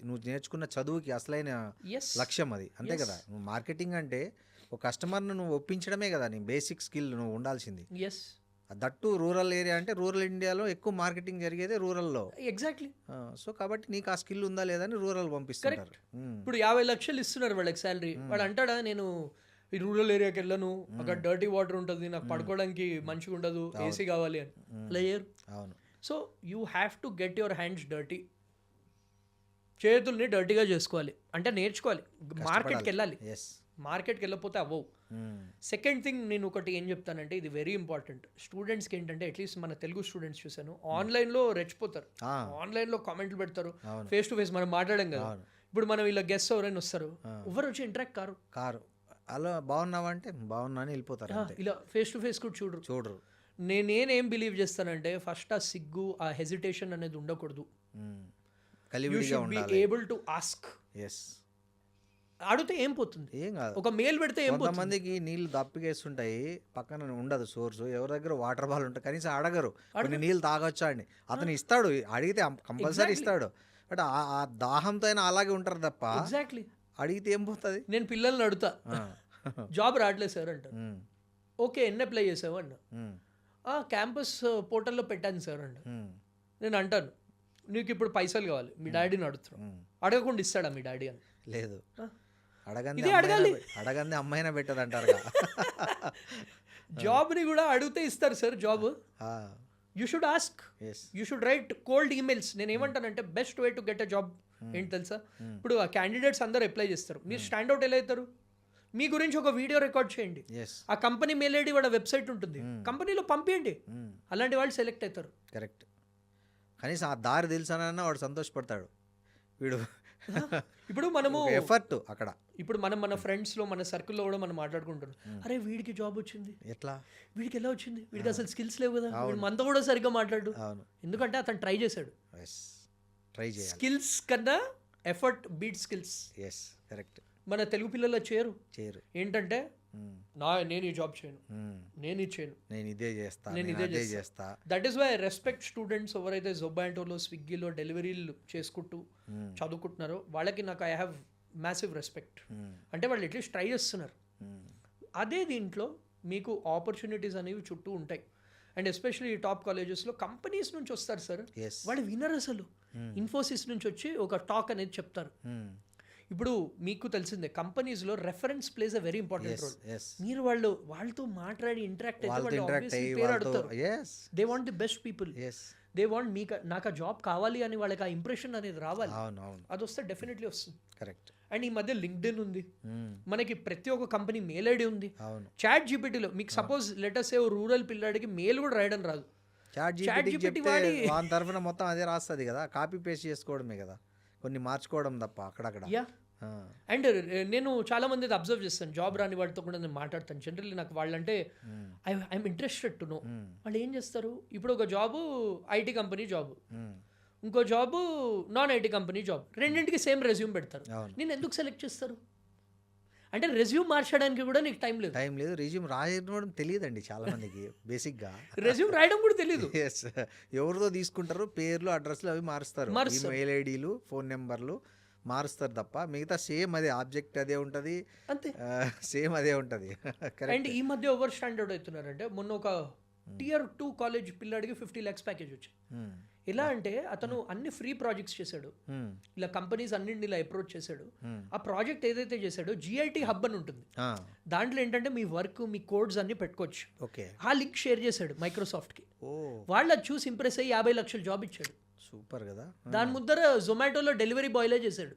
నువ్వు నేర్చుకున్న చదువుకి అసలైన లక్ష్యం అది, అంతే కదా. నువ్వు మార్కెటింగ్ అంటే ఒక కస్టమర్ను నువ్వు ఒప్పించడమే కదా నీ బేసిక్ స్కిల్ నువ్వు ఉండాల్సింది. దట్టు రూరల్ ఏరియా అంటే రూరల్ ఇండియాలో ఎక్కువ మార్కెటింగ్ జరిగేదే రూరల్లో. ఎగ్జాక్ట్లీ. సో కాబట్టి నీకు ఆ స్కిల్ ఉందా లేదా అని రూరల్ పంపిస్తారు. ఇప్పుడు 50 లక్షలు ఇస్తున్నారు వాళ్ళకి శాలరీ. వాడు అంటాడా, నేను ఈ రూరల్ ఏరియాకి వెళ్ళను, అక్కడ డర్టీ వాటర్ ఉంటుంది, నాకు పడుకోవడానికి మంచిగా ఉండదు, ఏసీ కావాలి అని లేయర్. అవును. So you have to get your hands dirty. చేతుల్ని డర్టీగా చేసుకోవాలి అంటే నేర్చుకోవాలి, మార్కెట్కి వెళ్ళాలి. మార్కెట్కి వెళ్ళకపోతే అవ్వవు. సెకండ్ థింగ్ నేను ఒకటి ఏం చెప్తానంటే, ఇది వెరీ ఇంపార్టెంట్ స్టూడెంట్స్కి ఏంటంటే, అట్లీస్ట్ మన తెలుగు స్టూడెంట్స్ చూసాను ఆన్లైన్లో రెచ్చిపోతారు, ఆన్లైన్లో కామెంట్లు పెడతారు, ఫేస్ టు ఫేస్ మనం మాట్లాడడం కదా. ఇప్పుడు మనం ఇలా గెస్ట్ ఎవరైనా వస్తారు, ఎవరు వచ్చి ఇంటరాక్ట్ కారు అలా బాగున్నావా అంటే బాగున్నా అని వెళ్ళిపోతారు. ఇలా ఫేస్ టు ఫేస్ కూడా చూడరు. నేనేం బిలీవ్ చేస్తానంటే, ఫస్ట్ ఆ సిగ్గు, ఆ హెజిటేషన్ అనేది ఉండకూడదు. You should be able to ask. అడిగితే ఏం పోతుంది, ఏం కాదు. ఒక మెయిల్ పెడితే ఏం పోతుంది. కొంతమందికి నీళ్ళు దప్పికేస్తుంటాయి, పక్కన ఉండదు సోర్సు, ఎవరి దగ్గర వాటర్ బాల్ ఉంటాయి, కనీసం అడగరు కొన్ని నీళ్ళు తాగొచ్చా అని. అతను ఇస్తాడు, అడిగితే కంపల్సరీ ఇస్తాడు, బట్ ఆ దాహంతో అయినా అలాగే ఉంటారు తప్ప ఎగ్జాక్ట్లీ అడిగితే ఏం పోతుంది. నేను పిల్లల్ని అడుగుతా, జాబ్ రావట్లేదు సార్ అంట. ఓకే, ఎన్ని అప్లై చేసావు అన్న. క్యాంపస్ పోర్టల్లో పెట్టాను సార్ అంట. నేను అంటాను, నీకు ఇప్పుడు పైసలు కావాలి, మీ డాడీని అడుగుతున్నావు, అడగకుండా ఇస్తాడా మీ డాడీ అని? లేదు, అడగంది అమ్మాయినా పెట్టదు అంటారు. జాబ్ని కూడా అడిగితే ఇస్తారు sir job. You should ask, you should write cold emails. నేను ఏమంటానంటే, best way to get a job ఏంటి తెలుసా, ఇప్పుడు ఆ క్యాండిడేట్స్ అందరూ అప్లై చేస్తారు, మీరు స్టాండ్అవుట్ ఎలా అవుతారు? మీ గురించి ఒక వీడియో రికార్డ్ చేయండి, ఆ కంపెనీ మెయిల్ ఐడి వాళ్ళ వెబ్సైట్ ఉంటుంది, కంపెనీలో పంపించండి, అలాంటి వాళ్ళు సెలెక్ట్ అవుతారు. కరెక్ట్. కనీసం ఆ దారి తెలుసానన్నా వాడు సంతోషపడతాడు. వీడు ఇప్పుడు మనము ఎఫర్ట్ అక్కడ, ఇప్పుడు మన ఫ్రెండ్స్లో, మన సర్కిల్లో కూడా మనం మాట్లాడుకుంటున్నాం, అరే వీడికి జాబ్ వచ్చింది, ఎట్లా, వీడికి ఎలా వచ్చింది, వీడికి అసలు స్కిల్స్ లేవు కదా, వీడు మనతో కూడా సరిగ్గా మాట్లాడు. ఎందుకంటే అతను ట్రై చేశాడు. స్కిల్స్ కన్నా ఎఫర్ట్ బీట్ స్కిల్స్. కరెక్ట్. మన తెలుగు పిల్లలు చేయరు ఏంటంటే, నేను ఈ జాబ్ చేయను, నేను ఇది చేయను, నేను ఇదే చేస్తా. That is why I respect students ఎవరైతే జొమాటోలో, స్విగ్గీలో డెలివరీలు చేసుకుంటూ చదువుకుంటున్నారో వాళ్ళకి నాకు ఐ హ్యావ్ మ్యాసివ్ రెస్పెక్ట్. అంటే వాళ్ళు అట్లీస్ట్ ట్రై చేస్తున్నారు. అదే దీంట్లో మీకు ఆపర్చునిటీస్ అనేవి చుట్టూ ఉంటాయి. అండ్ ఎస్పెషల్లీ ఈ టాప్ కాలేజెస్లో కంపెనీస్ నుంచి వస్తారు సార్, వాళ్ళు వినర్. అసలు ఇన్ఫోసిస్ నుంచి వచ్చి ఒక టాక్ అనేది చెప్తారు. ఇప్పుడు మీకు తెలిసిందే, కంపెనీస్లో reference plays a very important role. మీరు వాళ్ళతో మాట్లాడి ఇంటరాక్ట్ అయితే they want the best people, they want నాకు ఆ జాబ్ కావాలి అని వాళ్ళకి ఆ ఇంప్రెషన్ అనేది రావాలి. అవును అవును అది వస్తే డెఫినెట్లీ వస్తుంది. కరెక్ట్. అండ్ ఈ మధ్య లింక్డ్ఇన్ ఉంది, మనకి ప్రతి ఒక్క కంపెనీ మెయిల్ ఐడి ఉంది. అవును. చాట్ జీపీటీలో మీకు సపోజ్ లెటర్స్ ఏ రూరల్ పిల్లాడికి మెయిల్ కూడా రాయడం రాదు, చాట్ GPT జీపీటీ చెప్తే వాడి వాని తరఫున మొత్తం అదే రాస్తుంది కదా, కాపీ పేస్ట్ చేసుకోవడమే కదా, కొన్ని మార్చుకోవడం తప్ప అక్కడక్కడ. యా. అండ్ నేను చాలా మంది అబ్జర్వ్ చేస్తాను, జాబ్ రాని వాడితో కూడా నేను మాట్లాడతాను. జనరల్లీ నాకు వాళ్ళంటే ఐఎమ్ ఇంట్రెస్టెడ్ టు నో వాళ్ళు ఏం చేస్తారు. ఇప్పుడు ఒక జాబు ఐటీ కంపెనీ జాబ్, ఇంకో job non IT company job, రెండింటికి సేమ్ రెజ్యూమ్ పెడతారు. నేను ఎందుకు సెలెక్ట్ చేస్తారు అంటే రెజ్యూమ్ మార్చడానికి కూడా నీకు టైం లేదు. రెజ్యూమ్ రాయడం తెలియదండి చాలా మందికి బేసిక్గా. రెజ్యూమ్ రాయడం కూడా తెలియదు. ఎస్, ఎవరితో తీసుకుంటారు, పేర్లు అడ్రస్లు అవి మారుస్తారు, ఈమెయిల్ ఐడీలు ఫోన్ నెంబర్లు మారుస్తారు తప్ప మిగతా సేమ్ అదే ఆబ్జెక్ట్ అదే ఉంటుంది, అంతే సేమ్ అదే ఉంటుంది. అండ్ ఈ మధ్య ఓవర్ స్టాండర్డ్ అవుతున్నారంటే, మొన్న ఒక Tier 2 కాలేజ్ పిల్లాడికి 50 lakhs ప్యాకేజ్ వచ్చింది. ఎలా అంటే అతను అన్ని ఫ్రీ ప్రాజెక్ట్స్ చేశాడు, ఇలా కంపెనీస్ అన్నింటిని ఇలా అప్రోచ్ చేశాడు. ఆ ప్రాజెక్ట్ ఏదైతే చేశాడో GIT హబ్ అని ఉంటుంది, దాంట్లో ఏంటంటే మీ వర్క్ మీ కోడ్స్ అన్ని పెట్టుకోవచ్చు. ఆ లింక్ షేర్ చేశాడు మైక్రోసాఫ్ట్కి, వాళ్ళు అది చూసి ఇంప్రెస్ అయ్యి 50 లక్షల జాబ్ ఇచ్చాడు. సూపర్ కదా. దాని ముద్దర జొమాటోలో డెలివరీ బాయ్లే చేశాడు,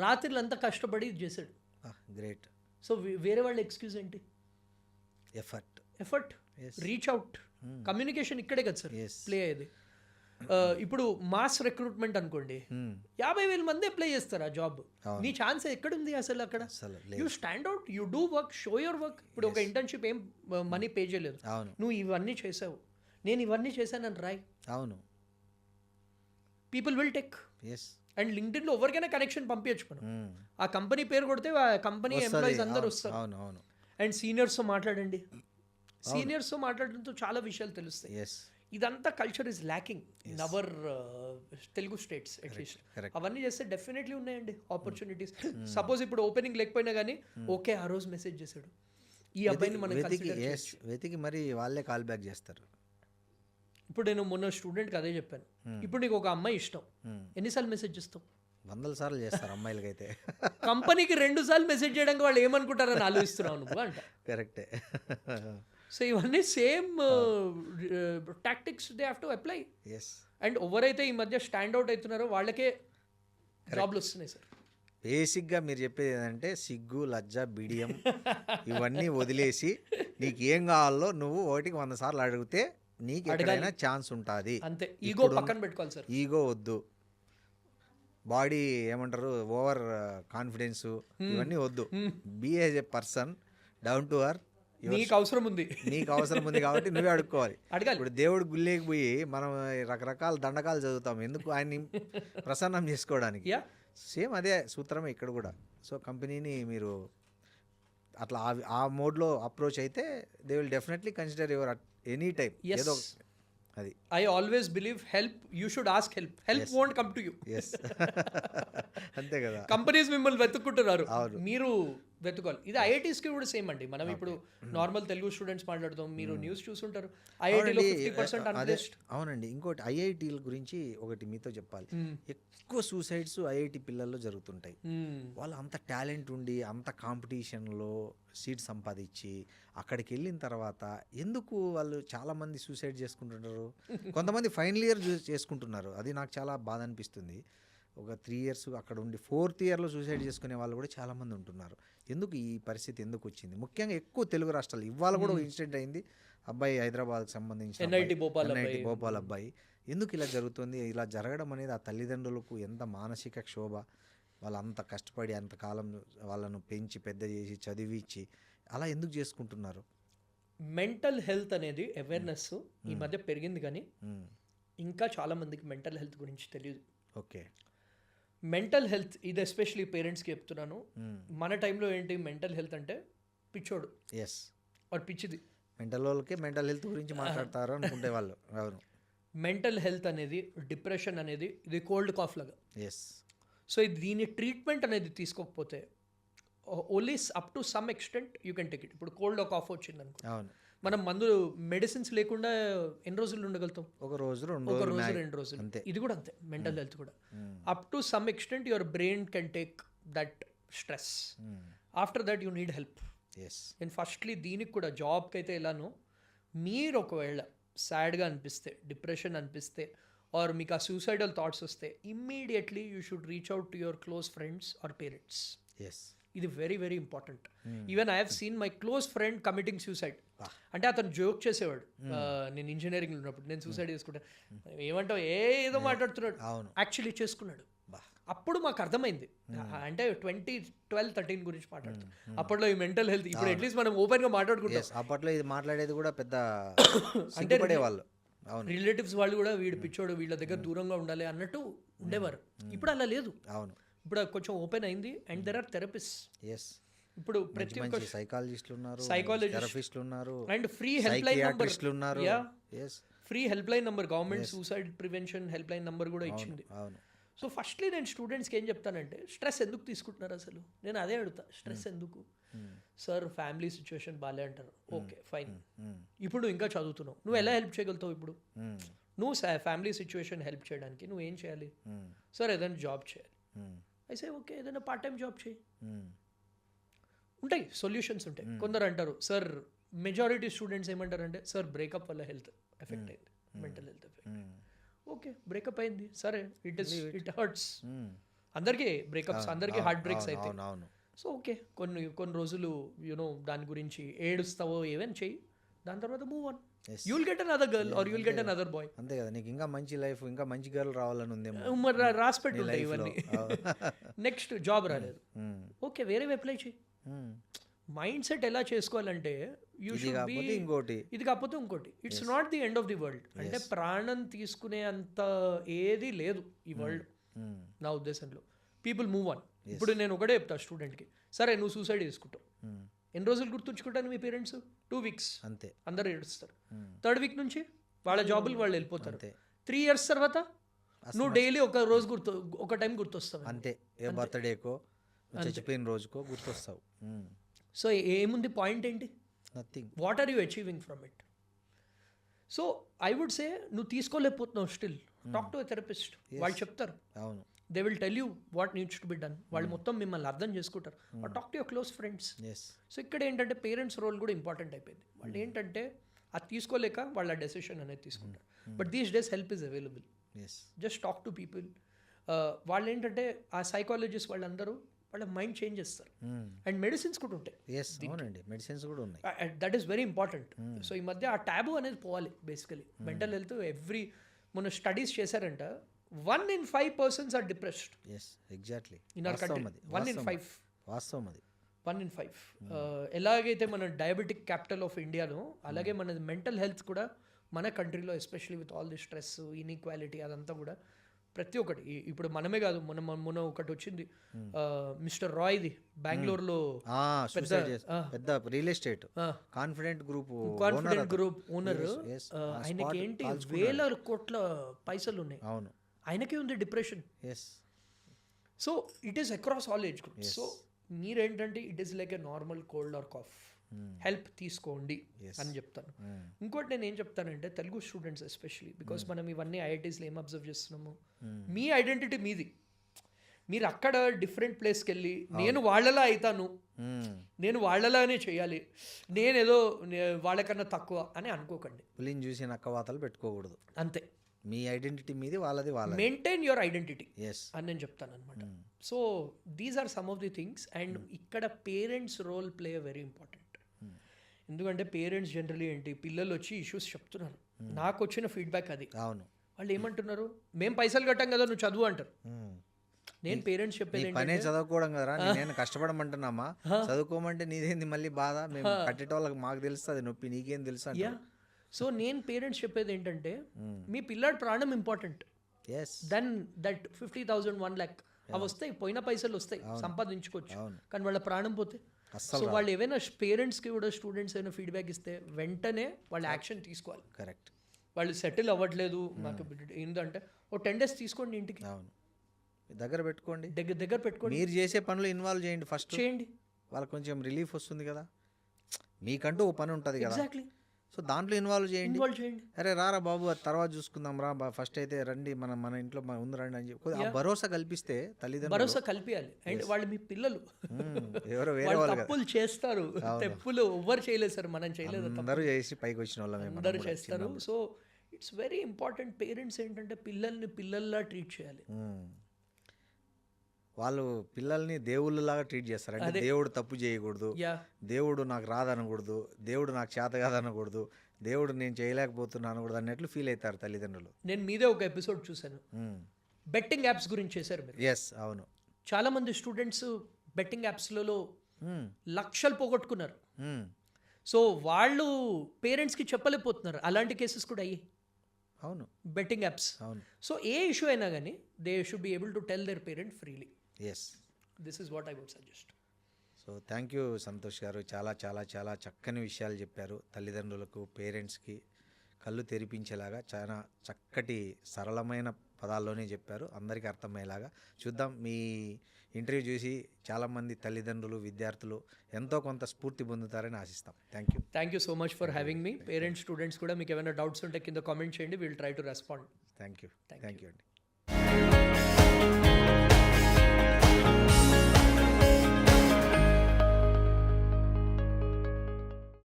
రాత్రిలో అంతా కష్టపడి ఇది చేశాడు. గ్రేట్. సో వేరే వాళ్ళ ఎక్స్క్యూజ్ ఏంటి? ఎఫర్ట్, రీచ్ అవుట్, కమ్యూనికేషన్ ఇక్కడే కదా సార్ ప్లే అయ్యేది. ఇప్పుడు మాస్ రిక్రూట్మెంట్ అనుకోండి, 50,000 మంది అప్లై చేస్తారు ఆ జాబ్, నీ ఛాన్స్ ఎక్కడుంది అసలు అక్కడ? You stand out, you do work, show your work. ఇప్పుడు ఒక ఇంటర్న్షిప్ ఏం మనీ పే చేయలేదు, నువ్వు ఇవన్నీ చేసావు, నేను ఇవన్నీ చేశానని రాయ్, అవును, పీపుల్ విల్ టేక్. అండ్ లింక్డ్ఇన్లో ఎవరికైనా కనెక్షన్ పంపించచ్చు మనం, ఆ కంపెనీ పేరు కొడితే ఆ కంపెనీ ఎంప్లాయీస్ అందరు వస్తారు. అండ్ సీనియర్స్తో మాట్లాడండి, సీనియర్స్తో మాట్లాడడంతో చాలా విషయాలు తెలుస్తాయి. ఇదంతా culture is lacking in our Telugu states at least. అవన్నీ చేస్తే డెఫినెట్లీ ఉన్నాయండి ఆపర్చునిటీస్. సపోజ్ ఇప్పుడు ఓపెనింగ్ లేకపోయినా కానీ ఓకే ఆ రోజు మెసేజ్ చేశాడు, ఈ అబ్బాయిని మనం వెతికి మరి వాళ్ళే కాల్ బ్యాక్ చేస్తారు. ఇప్పుడు నేను మొన్న స్టూడెంట్కి అదే చెప్పాను, ఇప్పుడు నీకు ఒక అమ్మాయి ఇష్టం, ఎన్నిసార్లు మెసేజ్ చేస్తావు? 100 సార్లు చేస్తారు అమ్మాయిలకైతే. కంపెనీకి 2 సార్లు మెసేజ్ చేయడానికి వాళ్ళు ఏమనుకుంటారని ఆలోచిస్తున్నావు నువ్వు అంట. కరెక్టే. సో ఇవన్నీ same tactics they have to apply. And ఎవరైతే ఈ మధ్య స్టాండ్ అవుట్ అవుతున్నారో వాళ్ళకే జాబ్లు వస్తున్నాయి సార్. బేసిక్గా మీరు చెప్పేది ఏంటంటే సిగ్గు, లజ్జ, బిడియం ఇవన్నీ వదిలేసి నీకు ఏం కావాలో నువ్వు 100 సార్లు అడిగితే నీకు ఎక్కడైనా ఛాన్స్ ఉంటుంది. అంతే, ఈగో పక్కన పెట్టుకోవాలి సార్. ఈగో వద్దు, బాడీ ఏమంటారు ఓవర్ కాన్ఫిడెన్స్ ఇవన్నీ వద్దు. Be as a person down to earth. నీకు అవసరం ఉంది కాబట్టి నువ్వే అడుక్కోవాలి. ఇప్పుడు దేవుడు గుళ్ళేకి పోయి మనం రకరకాల దండకాలు చదువుతాం ఎందుకు? ఆయన్ని ప్రసన్నం చేసుకోవడానికి. సేమ్ అదే సూత్రమే ఇక్కడ కూడా. సో కంపెనీని మీరు అట్లా ఆ మోడ్లో అప్రోచ్ అయితే they will definitely consider your any time. ఏదో అది I always believe help you should ask help won't come to you. అంతే కదా. కంపెనీస్ మిమ్మల్ని వెతుక్కుంటున్నారు, మీరు వెతుకోవాలి. ఇది ఐఐటీస్కి కూడా సేమ్ అండి. మనం ఇప్పుడు నార్మల్ తెలుగు స్టూడెంట్స్ మాట్లాడుతాం, మీరు న్యూస్ చూసుంటారు ఐఐటీలో 50% అన్ప్లేస్డ్. అవునండి. ఇంకోటి ఐఐటీల గురించి ఒకటి మీతో చెప్పాలి. ఎక్కువ సూసైడ్స్ ఐఐటి పిల్లల్లో జరుగుతుంటాయి. వాళ్ళు అంత టాలెంట్ ఉండి అంత కాంపిటీషన్లో సీట్ సంపాదించి అక్కడికి వెళ్ళిన తర్వాత ఎందుకు వాళ్ళు చాలామంది సూసైడ్ చేసుకుంటుంటారు? కొంతమంది ఫైనల్ ఇయర్ చేసుకుంటున్నారు, అది నాకు చాలా బాధ అనిపిస్తుంది. ఒక 3 years అక్కడ ఉండి 4th yearలో సూసైడ్ చేసుకునే వాళ్ళు కూడా చాలామంది ఉంటున్నారు. ఎందుకు ఈ పరిస్థితి ఎందుకు వచ్చింది? ముఖ్యంగా ఎక్కువ తెలుగు రాష్ట్రాలు. ఇవాళ కూడా ఇన్సిడెంట్ అయింది, అబ్బాయి హైదరాబాద్కి సంబంధించిన ఎన్ఐటి భోపాల్ అబ్బాయి. ఎందుకు ఇలా జరుగుతుంది? ఇలా జరగడం అనేది ఆ తల్లిదండ్రులకు ఎంత మానసిక క్షోభ. వాళ్ళు అంత కష్టపడి అంతకాలం వాళ్ళను పెంచి పెద్ద చేసి చదివించి అలా ఎందుకు చేసుకుంటున్నారు? మెంటల్ హెల్త్ అనేది అవేర్నెస్ ఈ మధ్య పెరిగింది, కానీ ఇంకా చాలామందికి మెంటల్ హెల్త్ గురించి తెలియదు. ఓకే, మెంటల్ హెల్త్ ఇది ఎస్పెషలీ పేరెంట్స్కి చెప్తున్నాను. మన టైంలో ఏంటి మెంటల్ హెల్త్ అంటే పిచ్చోడు, వాడు పిచ్చిది. వాళ్ళకే మెంటల్ హెల్త్ గురించి మాట్లాడతారు అనుకుంటే వాళ్ళు. అవును, మెంటల్ హెల్త్ అనేది డిప్రెషన్ అనేది ఇది కోల్డ్ కాఫ్ లాగా. సో దీని ట్రీట్మెంట్ అనేది తీసుకోకపోతే only up to some extent you can take it. ఇప్పుడు కోల్డ్ కాఫ్ వచ్చింది అనుకో, మనం మందు మెడిసిన్స్ లేకుండా ఎన్ని రోజులు ఉండగలుగుతాం? ఒక రోజు 2 రోజులు. ఇది కూడా అంతే, మెంటల్ హెల్త్ కూడా up to some extent your brain can take that stress. After that you need help. నేను ఫస్ట్లీ దీనికి కూడా జాబ్కి అయితే ఎలానో, మీరు ఒకవేళ సాడ్గా అనిపిస్తే, డిప్రెషన్ అనిపిస్తే, ఆర్ మీకు ఆ సూసైడల్ థాట్స్ వస్తే immediately you should reach out to your close friends or parents. Yes, ఇది very very important. Even I have seen my close friend committing suicide. అంటే అతను జోక్ చేసేవాడు, నేను ఇంజనీరింగ్ ఉన్నప్పుడు నేను సూసైడ్ చేసుకుంటా, ఏమంటావు ఏదో మాట్లాడుతున్నాడు, యాక్చువల్లీ చేసుకున్నాడు. అప్పుడు మాకు అర్థమైంది, అంటే 2012-13 గురించి మాట్లాడుతాం. అప్పట్లో ఈ మెంటల్ హెల్త్, ఇప్పుడు అట్లీస్ట్ మనం ఓపెన్ గా మాట్లాడుకుంటాం. అప్పట్లో ఇది మాట్లాడేది కూడా పెద్ద వాళ్ళు, రిలేటివ్స్ వాళ్ళు కూడా వీడు పిచ్చోడు, వీళ్ళ దగ్గర దూరంగా ఉండాలి అన్నట్టు ఉండేవారు. ఇప్పుడు అలా లేదు. అవును, ఇప్పుడు కొంచెం ఓపెన్ అయింది. And there are therapist. ఇప్పుడు ప్రతి ఒక్క సైకాలజిస్టులు ఉన్నారు, సైకాలజిస్టులు ఉన్నారు, and free help line number ఉన్నారు. Free help line number, government suicide prevention help line number కూడా ఇచ్చింది. సో ఫస్ట్లీ నేను స్టూడెంట్స్కి ఏం చెప్తానంటే, స్ట్రెస్ ఎందుకు తీసుకుంటున్నారు అసలు, నేను అదే అడుగుతా. స్ట్రెస్ ఎందుకు సార్? ఫ్యామిలీ సిచ్యువేషన్ బాగాలే అంటారు. ఓకే ఫైన్, ఇప్పుడు ఇంకా చదువుతున్నావు, నువ్వు ఎలా హెల్ప్ చేయగలుగుతావు? ఇప్పుడు నువ్వు ఫ్యామిలీ సిచ్యువేషన్ హెల్ప్ చేయడానికి నువ్వు ఏం చేయాలి? సార్ ఏదైనా జాబ్ చేయాలి. అయితే ఓకే, ఏదైనా పార్ట్ టైం జాబ్ చేయి. ఉంటాయి సొల్యూషన్స్ ఉంటాయి. కొందరు అంటారు సార్, మెజారిటీ స్టూడెంట్స్ ఏమంటారంటే, సార్ బ్రేకప్ వల్ల హెల్త్ ఎఫెక్ట్ అయింది, mental health effect. Okay, breakup అయింది సరే, ఇట్ హర్ట్స్. అందరికీ బ్రేకప్స్, అందరికీ హార్ట్ బ్రేక్స్ అయితే. సో ఓకే, కొన్ని రోజులు యూనో దాని గురించి ఏడుస్తావో ఏమైనా చెయ్యి, దాని తర్వాత move on. You'll get another girl or you'll get another bye. అంతే కదా, నీకు ఇంకా మంచి లైఫ్, ఇంకా మంచి గర్ల్ రావాలని ఉందేమో, రాసి పెట్టి ఉంటాయి ఇవన్నీ. నెక్స్ట్ జాబ్ రాలేదు, ఓకే వేరే అప్లై చేయి. మైండ్ సెట్ ఎలా చేసుకోవాలంటే, యూ షుడ్ బి ఇంకోటి, ఇది కాకపోతే ఇంకోటి. It's not the end of the world. అంటే ప్రాణం తీసుకునే అంత ఏది లేదు ఈ వరల్డ్ నా ఉద్దేశంలో. People move on. ఇప్పుడు నేను ఒకటే చెప్తా స్టూడెంట్కి, సరే నువ్వు సూసైడ్ చేసుకుంటావు, ఎన్ని రోజులు గుర్తుంచుకుంటాను మీ పేరెంట్స్? 2 weeks అంతే, అందరు ఏడుస్తారు. 3rd week నుంచి వాళ్ళ జాబులు వాళ్ళు వెళ్ళిపోతారు. 3 years తర్వాత నువ్వు డైలీ ఒక రోజు ఒక టైం గుర్తొస్తావు అంతే. ఏ బర్త్డేకో చచ్చిపోయిన రోజుకో గుర్తొస్తావు. సో ఏముంది, పాయింట్ ఏంటి? Nothing. What are you achieving from it? So I would say, నువ్వు తీసుకోలేకపోతున్నావు still, talk to a therapist. వాళ్ళు చెప్తారు, అవును, they will tell you what needs to be done. వాళ్ళు మొత్తం మిమ్మల్ని అర్థం చేసుకుంటారు. Talk to your close friends. So ఇక్కడ ఏంటంటే పేరెంట్స్ రోల్ కూడా ఇంపార్టెంట్ అయిపోయింది. వాళ్ళు ఏంటంటే అది తీసుకోలేక వాళ్ళ డెసిషన్ అనేది తీసుకుంటారు. But these days help is available. Just talk to people. వాళ్ళు ఏంటంటే ఆ సైకాలజిస్ట్ వాళ్ళందరూ వాళ్ళ మైండ్ చేంజ్ చేస్తారు. అండ్ మెడిసిన్స్ కూడా ఉంటాయి. మెడిసిన్స్ కూడా ఉన్నాయి. That is very important. So ఈ మధ్య ఆ ట్యాబు అనేది పోవాలి. బేసికలీ మెంటల్ హెల్త్ మొన్న స్టడీస్ చేశారంట, 1 in 5 persons are depressed. Yes, exactly. In our country, 1 in 5. వాస్తవం అది. 1 in 5. ఎలాగైతే మన డయాబెటిక్ క్యాపిటల్ ఆఫ్ ఇండియాలో, అలాగే మన మెంటల్ హెల్త్ కూడా మన కంట్రీలో, especially with all the stress, inequality, అదంతా కూడా ప్రతి ఒక్కటి. ఇప్పుడు మనమే కాదు, మొన్న ఒకటి వచ్చింది, మిస్టర్ రాయ్ది బెంగళూరులో, పెద్ద real estate confident group owner. ఆయనకి ఏంటి వేల కోట్ల పైసలు ఉన్నాయి. అవును, ఆయనకే ఉంది డిప్రెషన్. So it is across all age groups. So మీరేంటంటే it is like a normal cold or cough, help తీసుకోండి అని చెప్తాను. ఇంకోటి నేను ఏం చెప్తానంటే, తెలుగు స్టూడెంట్స్ ఎస్పెషలీ, బికాస్ మనం ఇవన్నీ ఐఐటీస్లో ఏం అబ్జర్వ్ చేస్తున్నాము, మీ ఐడెంటిటీ మీది. మీరు అక్కడ డిఫరెంట్ ప్లేస్కి వెళ్ళి, నేను వాళ్ళలా అవుతాను, నేను వాళ్ళలానే చేయాలి, నేనేదో వాళ్ళకన్నా తక్కువ అని అనుకోకండి. పులిని చూసి నక్కవాతలు పెట్టుకోకూడదు. అంతే, మీ ఐడెంటిటీ మీది, వాళ్ళది వాళ్ళది. మెయింటైన్ యువర్ ఐడెంటిటీ అని నేను చెప్తాను అనమాట. So these are some of the things. And ఇక్కడ parents role play very important. ఎందుకంటే పేరెంట్స్ జనరలీ ఏంటి, పిల్లలు వచ్చి ఇష్యూస్ చెప్తున్నారు, నాకు వచ్చిన ఫీడ్బ్యాక్ అది. అవును, వాళ్ళు ఏమంటున్నారు, మేము పైసలు కట్టాం కదా నువ్వు చదువు అంటారు. నేను పేరెంట్స్ చెప్పేది పనే చదువుకోవడం కదరా, నేను కష్టపడమంటున్నామా, చదువుకోమంటే నీదేంది మళ్ళీ బాధ, మేము కట్టేటోళ్ళకి మాకు తెలుస్తుంది నొప్పి, నీకేం తెలుసు. సో నేను పేరెంట్స్ చెప్పేది ఏంటంటే, మీ పిల్లాడి ప్రాణం ఇంపార్టెంట్ దెన్ దట్ 50,000 1 lakh అవి వస్తాయి, పోయిన పైసలు వస్తాయి, సంపాదించుకోవచ్చు. కానీ వాళ్ళ ప్రాణం పోతే, సో వాళ్ళు ఏవైనా పేరెంట్స్కి కూడా స్టూడెంట్స్ ఏమైనా ఫీడ్బ్యాక్ ఇస్తే వెంటనే వాళ్ళు యాక్షన్ తీసుకోవాలి. కరెక్ట్. వాళ్ళు సెటిల్ అవ్వట్లేదు నాకు ఏంటంటే, ఓ 10 days తీసుకోండి ఇంటికి, దగ్గర పెట్టుకోండి, దగ్గర పెట్టుకోండి, మీరు చేసే పనులు ఇన్వాల్వ్ చేయండి, ఫస్ట్ చేయండి, వాళ్ళకి కొంచెం రిలీఫ్ వస్తుంది కదా. మీకంటూ ఓ పని ఉంటుంది కదా. ఎగ్జాక్ట్లీ. సో దాంట్లో ఇన్వాల్వ్ చేయండి. ఇన్వాల్వ్ చేయండి. అరే రారా బాబు అది తర్వాత చూసుకుందాం రా ఫస్ట్ అయితే రండి మన ఇంట్లో ఉంది రండి అని చెప్పి ఆ భరోసా కల్పిస్తే తల్లిదండ్రులు భరోసా కల్పించాలి. అండ్ వాళ్ళు మీ పిల్లలు, ఎవరో వేరే వాళ్ళు వాళ్ళు కదా, తప్పులు చేస్తారు. తప్పులు ఎవ్వరు చేయలేదు సార్, మనం చేయలేదు. అందరూ చేసి పైకి వచ్చిన వాళ్ళమే మనం అందరూ కూడా. చేస్తారు. So it's very important. Parents ఏంటంటే పిల్లల్ని పిల్లల్లా ట్రీట్ చేయాలి. వాళ్ళు పిల్లల్ని దేవుళ్ళలాగా ట్రీట్ చేస్తారు. అంటే దేవుడు తప్పు చేయకూడదు, యా దేవుడు నాకు రాదనకూడదు, దేవుడు నాకు చేత కాదనకూడదు, దేవుడు నేను చేయలేకపోతున్నాను అనకూడదు అన్నట్లు ఫీల్ అవుతారు తల్లిదండ్రులు. నేను మీదే ఒక ఎపిసోడ్ చూశాను, బెట్టింగ్ యాప్స్ గురించి చేశారు మీరు. ఎస్ అవును. చాలా మంది స్టూడెంట్స్ బెట్టింగ్ యాప్స్లలో లక్షలు పోగొట్టుకున్నారు. సో వాళ్ళు పేరెంట్స్కి చెప్పలేకపోతున్నారు. అలాంటి కేసెస్ కూడా అయ్యాయి అవును. Betting apps. అవును. సో ఏ ఇష్యూ అయినా కానీ they should be able to tell their parent freely. Yes, this is what I would suggest. So thank you Santosh గారు, చాలా చాలా చాలా చక్కని విషయాలు చెప్పారు. తల్లిదండ్రులకు పేరెంట్స్కి కళ్ళు తెరిపించేలాగా చాలా చక్కటి సరళమైన పదాల్లోనే చెప్పారు, అందరికీ అర్థమయ్యేలాగా. చూద్దాం, మీ ఇంటర్వ్యూ చూసి చాలామంది తల్లిదండ్రులు విద్యార్థులు ఎంతో కొంత స్ఫూర్తి పొందుతారని ఆశిస్తాం. Thank you so much for having me. Parents students కూడా మీకు ఏమైనా డౌట్స్ ఉంటే కింద కామెంట్ చేయండి, will try to respond. Thank you Thank అండి.